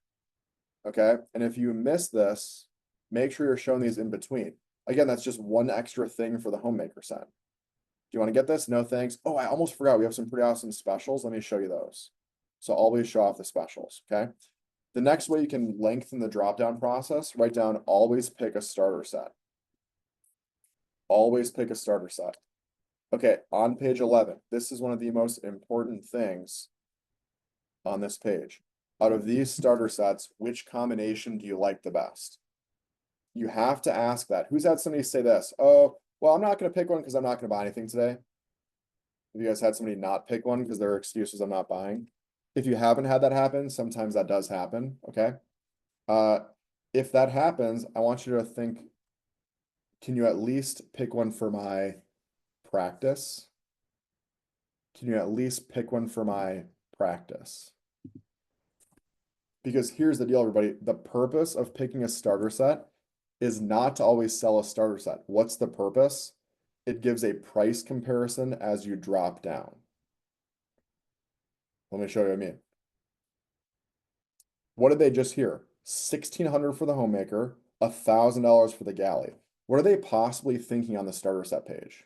Okay. And if you miss this, make sure you're showing these in between. Again, that's just one extra thing for the homemaker set. Do you want to get this? No, thanks. Oh, I almost forgot. We have some pretty awesome specials. Let me show you those. So always show off the specials. Okay. The next way you can lengthen the drop-down process, write down, always pick a starter set. Always pick a starter set. Okay, on page 11, this is one of the most important things on this page. Out of these starter sets, which combination do you like the best? You have to ask that. Who's had somebody say this? Oh, well, I'm not going to pick one because I'm not going to buy anything today. Have you guys had somebody not pick one because their excuse is I'm not buying? If you haven't had that happen, sometimes that does happen, okay? If that happens, I want you to think, can you at least pick one for my practice? Can you at least pick one for my practice? Because here's the deal, everybody. The purpose of picking a starter set is not to always sell a starter set. What's the purpose? It gives a price comparison as you drop down. Let me show you what I mean. What did they just hear? $1,600 for the homemaker, $1,000 for the galley. What are they possibly thinking on the starter set page?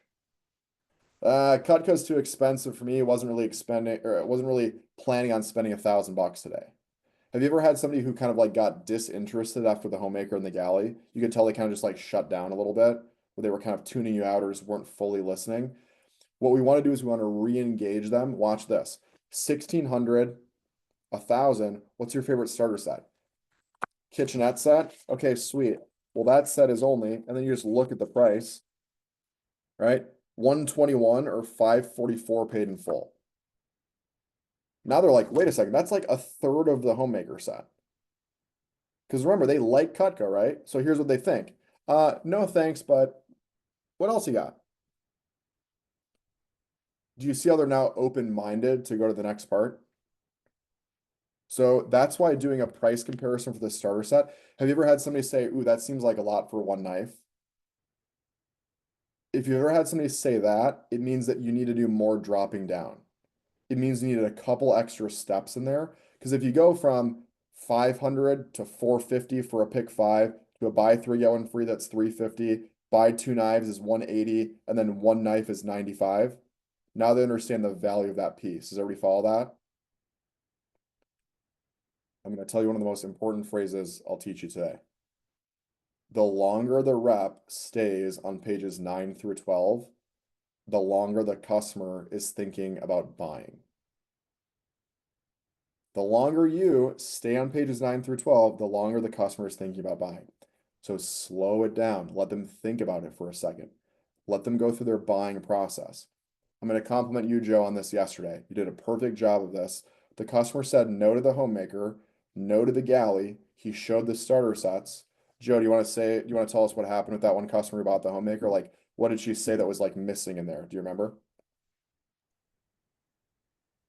Cutco's too expensive for me. Wasn't really expending, or wasn't really planning on spending $1,000 today. Have you ever had somebody who kind of like got disinterested after the homemaker and the galley? You could tell they kind of just like shut down a little bit, where they were kind of tuning you out or just weren't fully listening. What we want to do is we want to re-engage them. Watch this. 1,600, 1,000. What's your favorite starter set? Kitchenette set? Okay, sweet. Well, that set is only, and then you just look at the price, right? 121 or 544 paid in full. Now they're like, wait a second, that's like a third of the homemaker set. Because remember, they like Cutco, right? So here's what they think. No thanks, but what else you got? Do you see how they're now open-minded to go to the next part? So that's why doing a price comparison for the starter set. Have you ever had somebody say, ooh, that seems like a lot for one knife? If you've ever had somebody say that, it means that you need to do more dropping down. It means you need a couple extra steps in there. Because if you go from 500 to 450 for a pick 5 to a buy 3 get 1 free, that's 350. Buy 2 knives is 180, and then 1 knife is 95. Now they understand the value of that piece. Does everybody follow that? I'm going to tell you one of the most important phrases I'll teach you today. The longer the rep stays on pages 9 through 12, the longer the customer is thinking about buying. The longer you stay on pages 9 through 12, the longer the customer is thinking about buying. So slow it down. Let them think about it for a second. Let them go through their buying process. I'm going to compliment you, Joe, on this yesterday. You did a perfect job of this. The customer said no to the homemaker, no to the galley. He showed the starter sets. Joe, do you want to tell us what happened with that one customer who bought the homemaker? Like, what did she say that was like missing in there? Do you remember?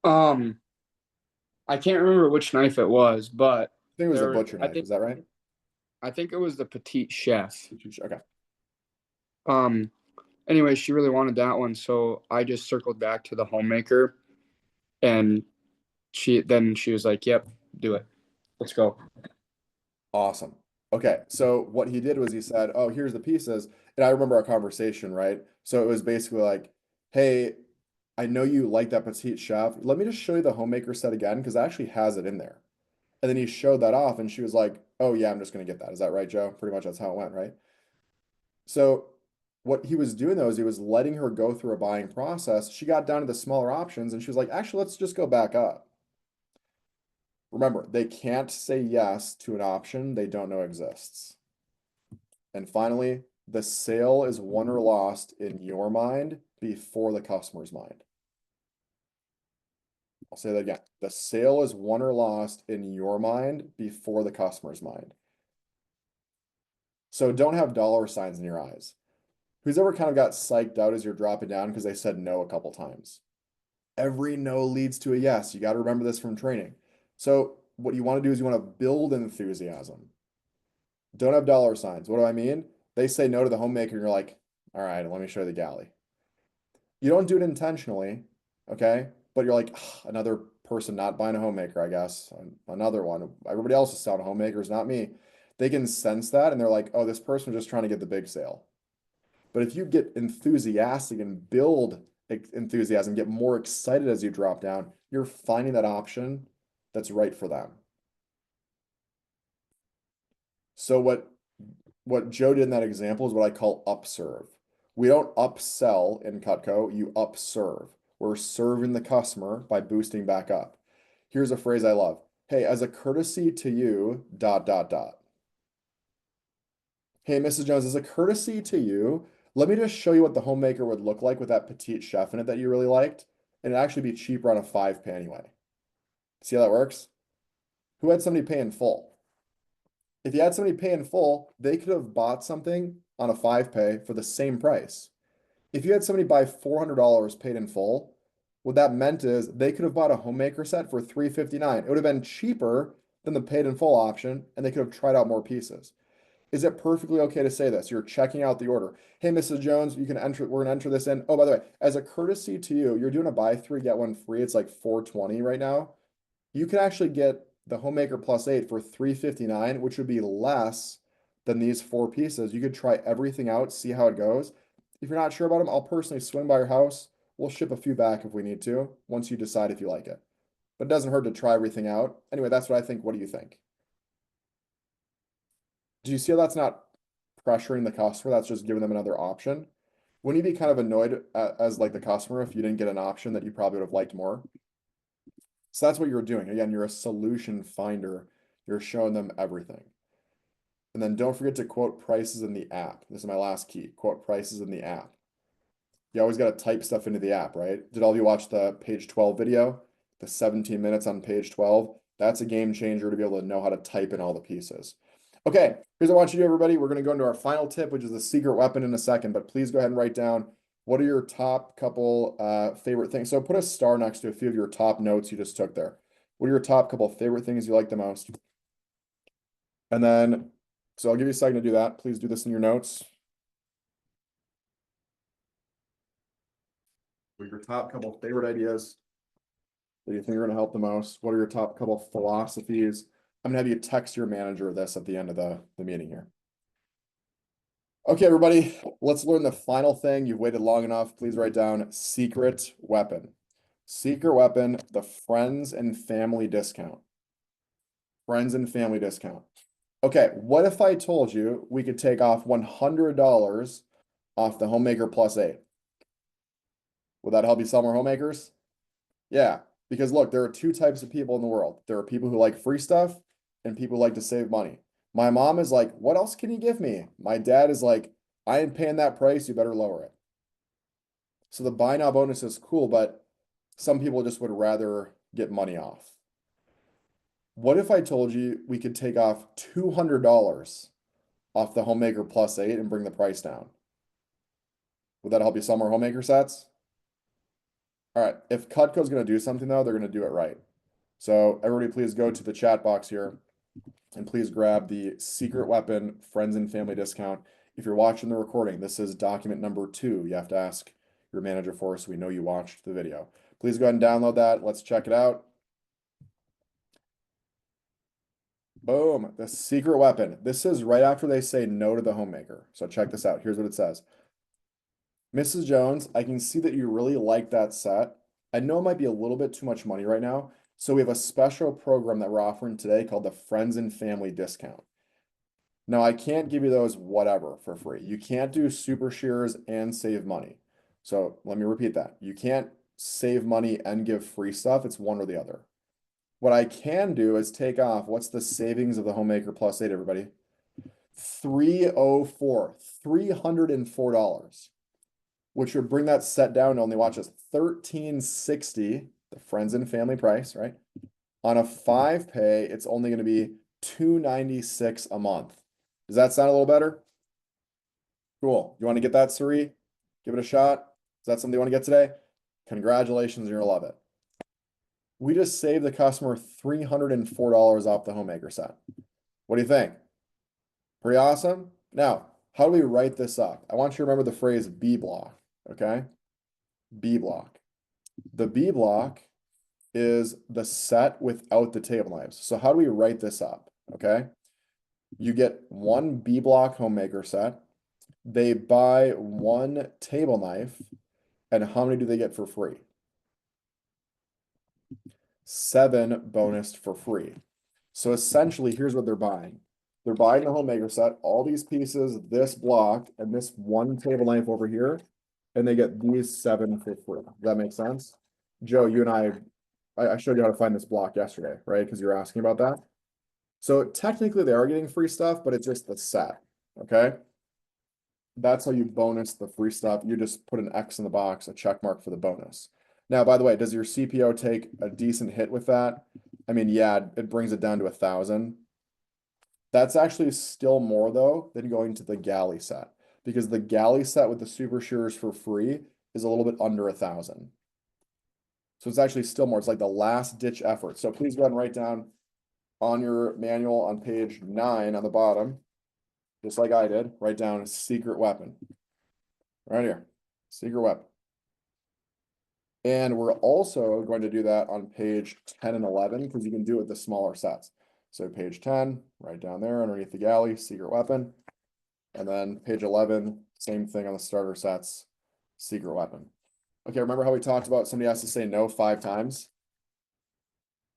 I can't remember which knife it was, but I think it was a there- butcher I knife. think- Is that right? I think it was the Petite Chef. Okay. Anyway, she really wanted that one, so I just circled back to the homemaker, and she was like, "Yep, do it. Let's go." Awesome. Okay, so what he did was he said, "Oh, here's the pieces." And I remember our conversation, right? So it was basically like, "Hey, I know you like that Petite Chef. Let me just show you the homemaker set again because it actually has it in there." And then he showed that off and she was like, "Oh yeah, I'm just gonna get that." Is that right, Joe? Pretty much that's how it went, right? So what he was doing though is he was letting her go through a buying process. She got down to the smaller options and she was like, "Actually, let's just go back up." Remember, they can't say yes to an option they don't know exists. And finally, the sale is won or lost in your mind before the customer's mind. I'll say that again. The sale is won or lost in your mind before the customer's mind. So don't have dollar signs in your eyes. Who's ever kind of got psyched out as you're dropping down because they said no a couple times? Every no leads to a yes. You got to remember this from training. So what you want to do is you want to build enthusiasm. Don't have dollar signs. What do I mean? They say no to the homemaker and you're like, all right, let me show you the galley. You don't do it intentionally, okay? But you're like, another person not buying a homemaker, I guess. Another one. Everybody else is selling homemakers, not me. They can sense that and they're like, oh, this person was just trying to get the big sale. But if you get enthusiastic and build enthusiasm, get more excited as you drop down, you're finding that option that's right for them. So what Joe did in that example is what I call upserve. We don't upsell in Cutco, you upserve. We're serving the customer by boosting back up. Here's a phrase I love. Hey, as a courtesy to you, ... Hey, Mrs. Jones, as a courtesy to you, let me just show you what the homemaker would look like with that Petite Chef in it that you really liked. And it'd actually be cheaper on a 5-pay anyway. See how that works? Who had somebody pay in full? If you had somebody pay in full, they could have bought something on a 5-pay for the same price. If you had somebody buy $400 paid in full, what that meant is they could have bought a homemaker set for $359. It would have been cheaper than the paid in full option, and they could have tried out more pieces. Is it perfectly okay to say this? You're checking out the order. Hey, Mrs. Jones, you can enter, we're gonna enter this in. Oh, by the way, as a courtesy to you, you're doing a buy 3, get 1 free. It's like $420 right now. You can actually get the Homemaker Plus 8 for $359, which would be less than these 4 pieces. You could try everything out, see how it goes. If you're not sure about them, I'll personally swing by your house. We'll ship a few back if we need to, once you decide if you like it. But it doesn't hurt to try everything out. Anyway, that's what I think. What do you think? Do you see how that's not pressuring the customer? That's just giving them another option. Wouldn't you be kind of annoyed as like the customer if you didn't get an option that you probably would have liked more? So that's what you're doing. Again, you're a solution finder. You're showing them everything. And then don't forget to quote prices in the app. This is my last key. Quote prices in the app. You always got to type stuff into the app, right? Did all of you watch the page 12 video? The 17 minutes on page 12? That's a game changer to be able to know how to type in all the pieces. Okay, here's what I want you to do, everybody. We're going to go into our final tip, which is the secret weapon in a second, but please go ahead and write down what are your top couple favorite things. So put a star next to a few of your top notes you just took there. What are your top couple favorite things you like the most? And then, so I'll give you a second to do that. Please do this in your notes. What are your top couple favorite ideas that you think are going to help the most? What are your top couple philosophies? I'm gonna have you text your manager this at the end of the meeting here. Okay, everybody, let's learn the final thing. You've waited long enough. Please write down secret weapon. Secret weapon, the friends and family discount. Friends and family discount. Okay, what if I told you we could take off $100 off the Homemaker Plus 8? Would that help you sell more homemakers? Yeah, because look, there are 2 types of people in the world. There are people who like free stuff and people who like to save money. My mom is like, what else can you give me? My dad is like, I ain't paying that price, you better lower it. So the buy now bonus is cool, but some people just would rather get money off. What if I told you we could take off $200 off the Homemaker Plus 8 and bring the price down? Would that help you sell more Homemaker sets? All right, if Cutco's going to do something though, they're going to do it right. So everybody please go to the chat box here and please grab the secret weapon friends and family discount. If you're watching the recording, this is document number 2. You have to ask your manager for so we know you watched the video. Please go ahead and download that. Let's check it out. Boom, the secret weapon. This is right after they say no to the Homemaker. So check this out. Here's what it says. Mrs. Jones, I can see that you really like that set. I know it might be a little bit too much money right now. So we have a special program that we're offering today called the Friends and Family Discount. Now, I can't give you those whatever for free. You can't do super shears and save money. So let me repeat that. You can't save money and give free stuff. It's one or the other. What I can do is take off, what's the savings of the Homemaker Plus 8, everybody? $304, which would bring that set down to only watch us $13.60, the friends and family price, right? On a 5-pay, it's only going to be $296 a month. Does that sound a little better? Cool. You want to get that, Suri? Give it a shot. Is that something you want to get today? Congratulations, you're gonna love it. We just saved the customer $304 off the Homemaker set. What do you think? Pretty awesome. Now, how do we write this up? I want you to remember the phrase B block, okay? B block. The B block is the set without the table knives. So how do we write this up, okay? You get 1 B block Homemaker set. They buy 1 table knife. And how many do they get for free? 7 bonus for free. So essentially, here's what they're buying. They're buying the Homemaker set, all these pieces, this block, and this 1 table knife over here, and they get these 7 for free. Does that make sense? Joe, you and I showed you how to find this block yesterday, right? Because you were asking about that. So technically they are getting free stuff, but it's just the set, okay? That's how you bonus the free stuff. You just put an X in the box, a check mark for the bonus. Now, by the way, does your CPO take a decent hit with that? I mean, yeah, it brings it down to 1,000. That's actually still more though than going to the galley set, because the galley set with the super shears for free is a little bit under 1,000. So it's actually still more. It's like the last ditch effort. So please go ahead and write down on your manual on page 9 on the bottom, just like I did, write down secret weapon. Right here, secret weapon. And we're also going to do that on page 10 and 11 because you can do it with the smaller sets. So page 10, right down there underneath the galley, secret weapon. And then page 11, same thing on the starter sets, secret weapon. Okay, remember how we talked about somebody has to say no 5 times?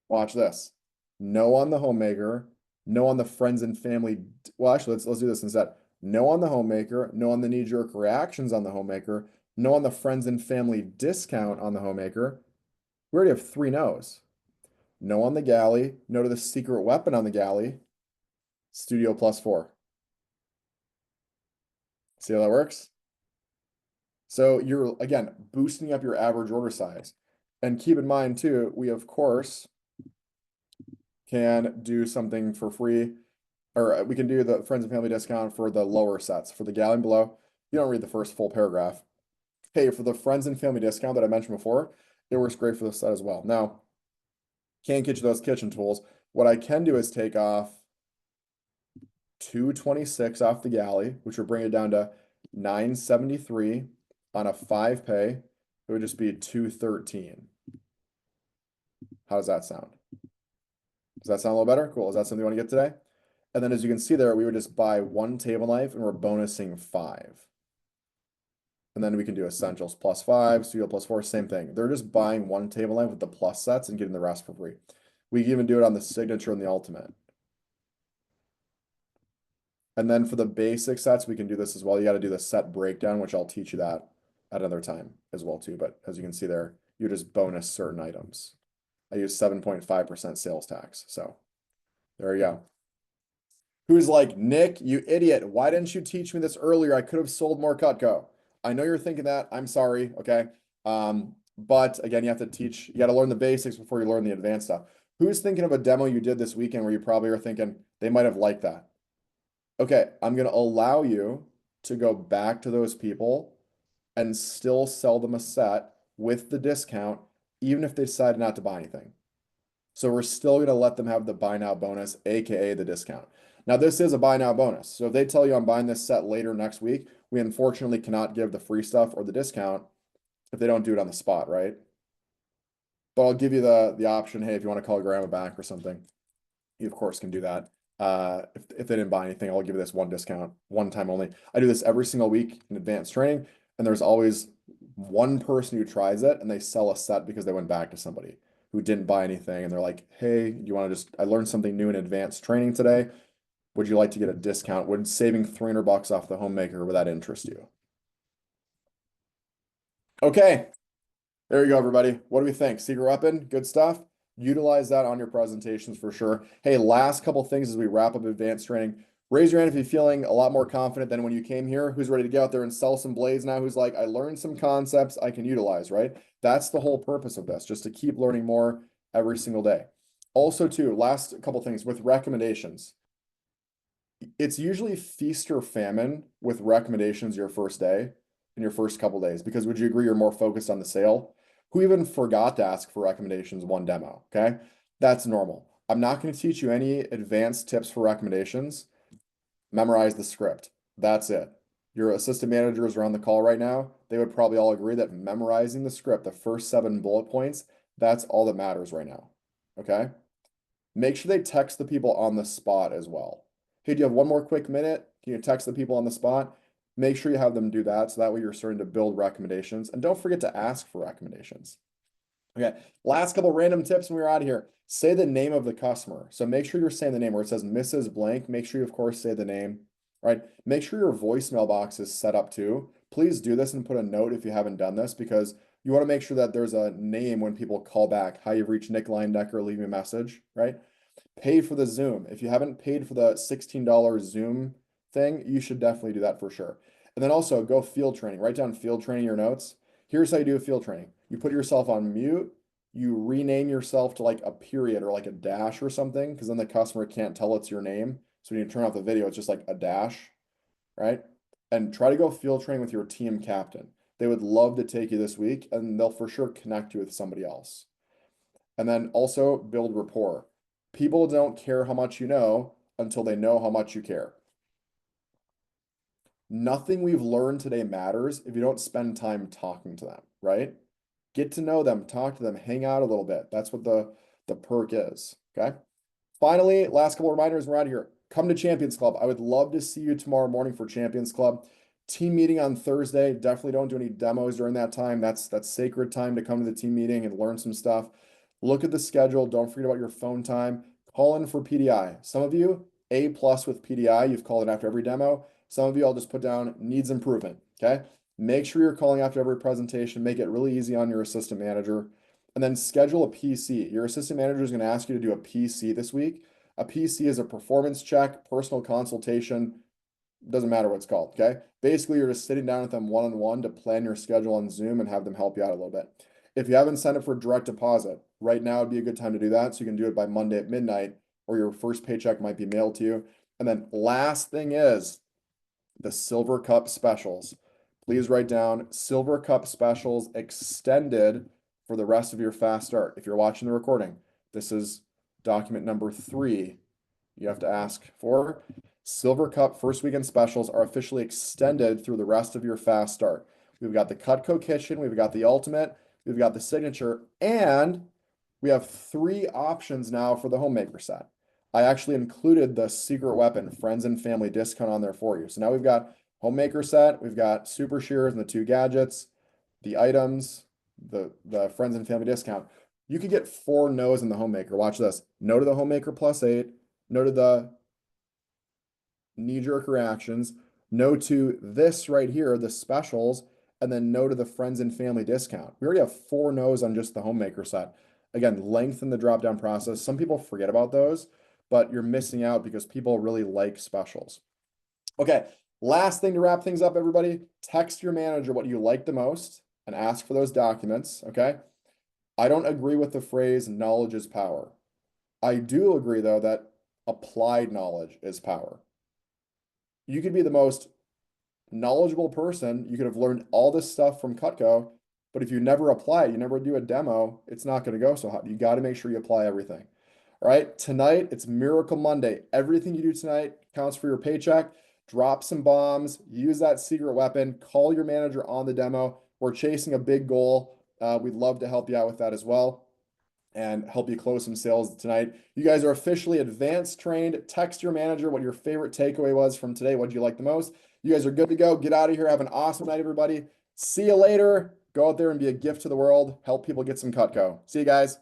Watch this. No on the homemaker, no on the friends and family. Well, actually, let's do this instead. No on the homemaker, no on the knee-jerk reactions on the homemaker, no on the friends and family discount on the homemaker. We already have 3 no's. No on the galley, no to the secret weapon on the galley, studio +4. See how that works? So you're, again, boosting up your average order size. And keep in mind too, we of course can do something for free, or we can do the friends and family discount for the lower sets. For the galley below, you don't read the first full paragraph. Hey, for the friends and family discount that I mentioned before, it works great for the set as well. Now, can't get you those kitchen tools. What I can do is take off $226 off the galley, which will bring it down to $973 on a 5 pay. It would just be $213. How does that sound? Does that sound a little better? Cool. Is that something you want to get today? And then as you can see there, we would just buy 1 table knife and we're bonusing 5. And then we can do essentials +5, studio +4, same thing. They're just buying 1 table knife with the plus sets and getting the rest for free. We can even do it on the signature and the ultimate. And then for the basic sets, we can do this as well. You got to do the set breakdown, which I'll teach you that at another time as well too. But as you can see there, you just bonus certain items. I use 7.5% sales tax. So there you go. Who's like, Nick, you idiot. Why didn't you teach me this earlier? I could have sold more Cutco. I know you're thinking that. I'm sorry. Okay. But again, you have to teach, you got to learn the basics before you learn the advanced stuff. Who's thinking of a demo you did this weekend where you probably are thinking they might have liked that? Okay, I'm going to allow you to go back to those people and still sell them a set with the discount, even if they decide not to buy anything. So we're still going to let them have the buy now bonus, aka the discount. Now, this is a buy now bonus. So if they tell you I'm buying this set later next week, we unfortunately cannot give the free stuff or the discount if they don't do it on the spot, right? But I'll give you the option, hey, if you want to call grandma back or something, you of course can do that. If they didn't buy anything, I'll give you this 1 discount, 1 time only. I do this every single week in advanced training, and there's always 1 person who tries it and they sell a set because they went back to somebody who didn't buy anything and they're like, hey, you want to just, I learned something new in advanced training today. Would you like to get a discount? Would saving $300 off the homemaker, would that interest you? Okay, there you go, everybody. What do we think? Secret weapon, good stuff. Utilize that on your presentations for sure. Hey, last couple things as we wrap up advanced training. Raise your hand if you're feeling a lot more confident than when you came here. Who's ready to get out there and sell some blades now? Who's like, I learned some concepts I can utilize, right? That's the whole purpose of this, just to keep learning more every single day. Also, too, last couple things with recommendations. It's usually feast or famine with recommendations your first day and your first couple days, because would you agree you're more focused on the sale? Who even forgot to ask for recommendations 1 demo? Okay, that's normal. I'm not going to teach you any advanced tips for recommendations. Memorize the script. That's it. Your assistant managers are on the call right now. They would probably all agree that memorizing the script, the first 7 bullet points, that's all that matters right now. Okay, make sure they text the people on the spot as well. Hey, do you have 1 more quick minute? Can you text the people on the spot? Make sure you have them do that, so that way you're starting to build recommendations. And don't forget to ask for recommendations. Okay, last couple random tips when we're out of here. Say the name of the customer. So make sure you're saying the name where it says Mrs. Blank. Make sure you, of course, say the name, right? Make sure your voicemail box is set up too. Please do this and put a note if you haven't done this, because you want to make sure that there's a name when people call back. Hi, you've reached Nick Leindecker, leave me a message, right? Pay for the Zoom. If you haven't paid for the $16 Zoom thing, you should definitely do that for sure. And then also go field training. Write down field training your notes. Here's how you do a field training. You put yourself on mute. You rename yourself to like a period or like a dash or something, because then the customer can't tell it's your name. So when you turn off the video, it's just like a dash, right? And try to go field training with your team captain. They would love to take you this week, and they'll for sure connect you with somebody else. And then also build rapport. People don't care how much you know until they know how much you care. Nothing we've learned today matters if you don't spend time talking to them, right? Get to know them, talk to them, hang out a little bit. That's what the perk is. Okay. Finally, last couple of reminders, we're out of here. Come to Champions Club. I would love to see you tomorrow morning for Champions Club. Team meeting on Thursday. Definitely don't do any demos during that time. That's sacred time to come to the team meeting and learn some stuff. Look at the schedule. Don't forget about your phone time. Call in for PDI. Some of you, A+ with PDI. You've called it after every demo. Some of you, I'll just put down needs improvement. Okay. Make sure you're calling after every presentation. Make it really easy on your assistant manager. And then schedule a PC. Your assistant manager is going to ask you to do a PC this week. A PC is a performance check, personal consultation. Doesn't matter what it's called. Okay. Basically, you're just sitting down with them one-on-one to plan your schedule on Zoom and have them help you out a little bit. If you haven't signed up for direct deposit, right now would be a good time to do that. So you can do it by Monday at midnight, or your first paycheck might be mailed to you. And then last thing is the Silver Cup specials. Please write down Silver Cup specials extended for the rest of your fast start. If you're watching the recording, this is document number 3. You have to ask for Silver Cup first weekend specials are officially extended through the rest of your fast start. We've got the Cutco Kitchen, we've got the Ultimate, we've got the Signature, and we have 3 options now for the Homemaker set. I actually included the Secret Weapon Friends and Family discount on there for you. So now we've got Homemaker set, we've got Super Shears and the 2 gadgets, the items, the Friends and Family discount. You could get 4 no's in the Homemaker. Watch this. No to the Homemaker +8, no to the knee-jerk reactions, no to this right here, the specials, and then no to the Friends and Family discount. We already have 4 no's on just the Homemaker set. Again, lengthen the drop-down process. Some people forget about those, but you're missing out because people really like specials. Okay, last thing to wrap things up, everybody. Text your manager what you like the most and ask for those documents, okay? I don't agree with the phrase knowledge is power. I do agree, though, that applied knowledge is power. You could be the most knowledgeable person. You could have learned all this stuff from Cutco, but if you never apply it, you never do a demo, it's not going to go so hot. You got to make sure you apply everything. All right, tonight it's Miracle Monday. Everything you do tonight counts for your paycheck. Drop some bombs, use that secret weapon, call your manager on the demo. We're chasing a big goal. We'd love to help you out with that as well and help you close some sales tonight. You guys are officially advanced trained. Text your manager what your favorite takeaway was from today. What did you like the most? You guys are good to go. Get out of here. Have an awesome night, everybody. See you later. Go out there and be a gift to the world. Help people get some Cutco. See you guys.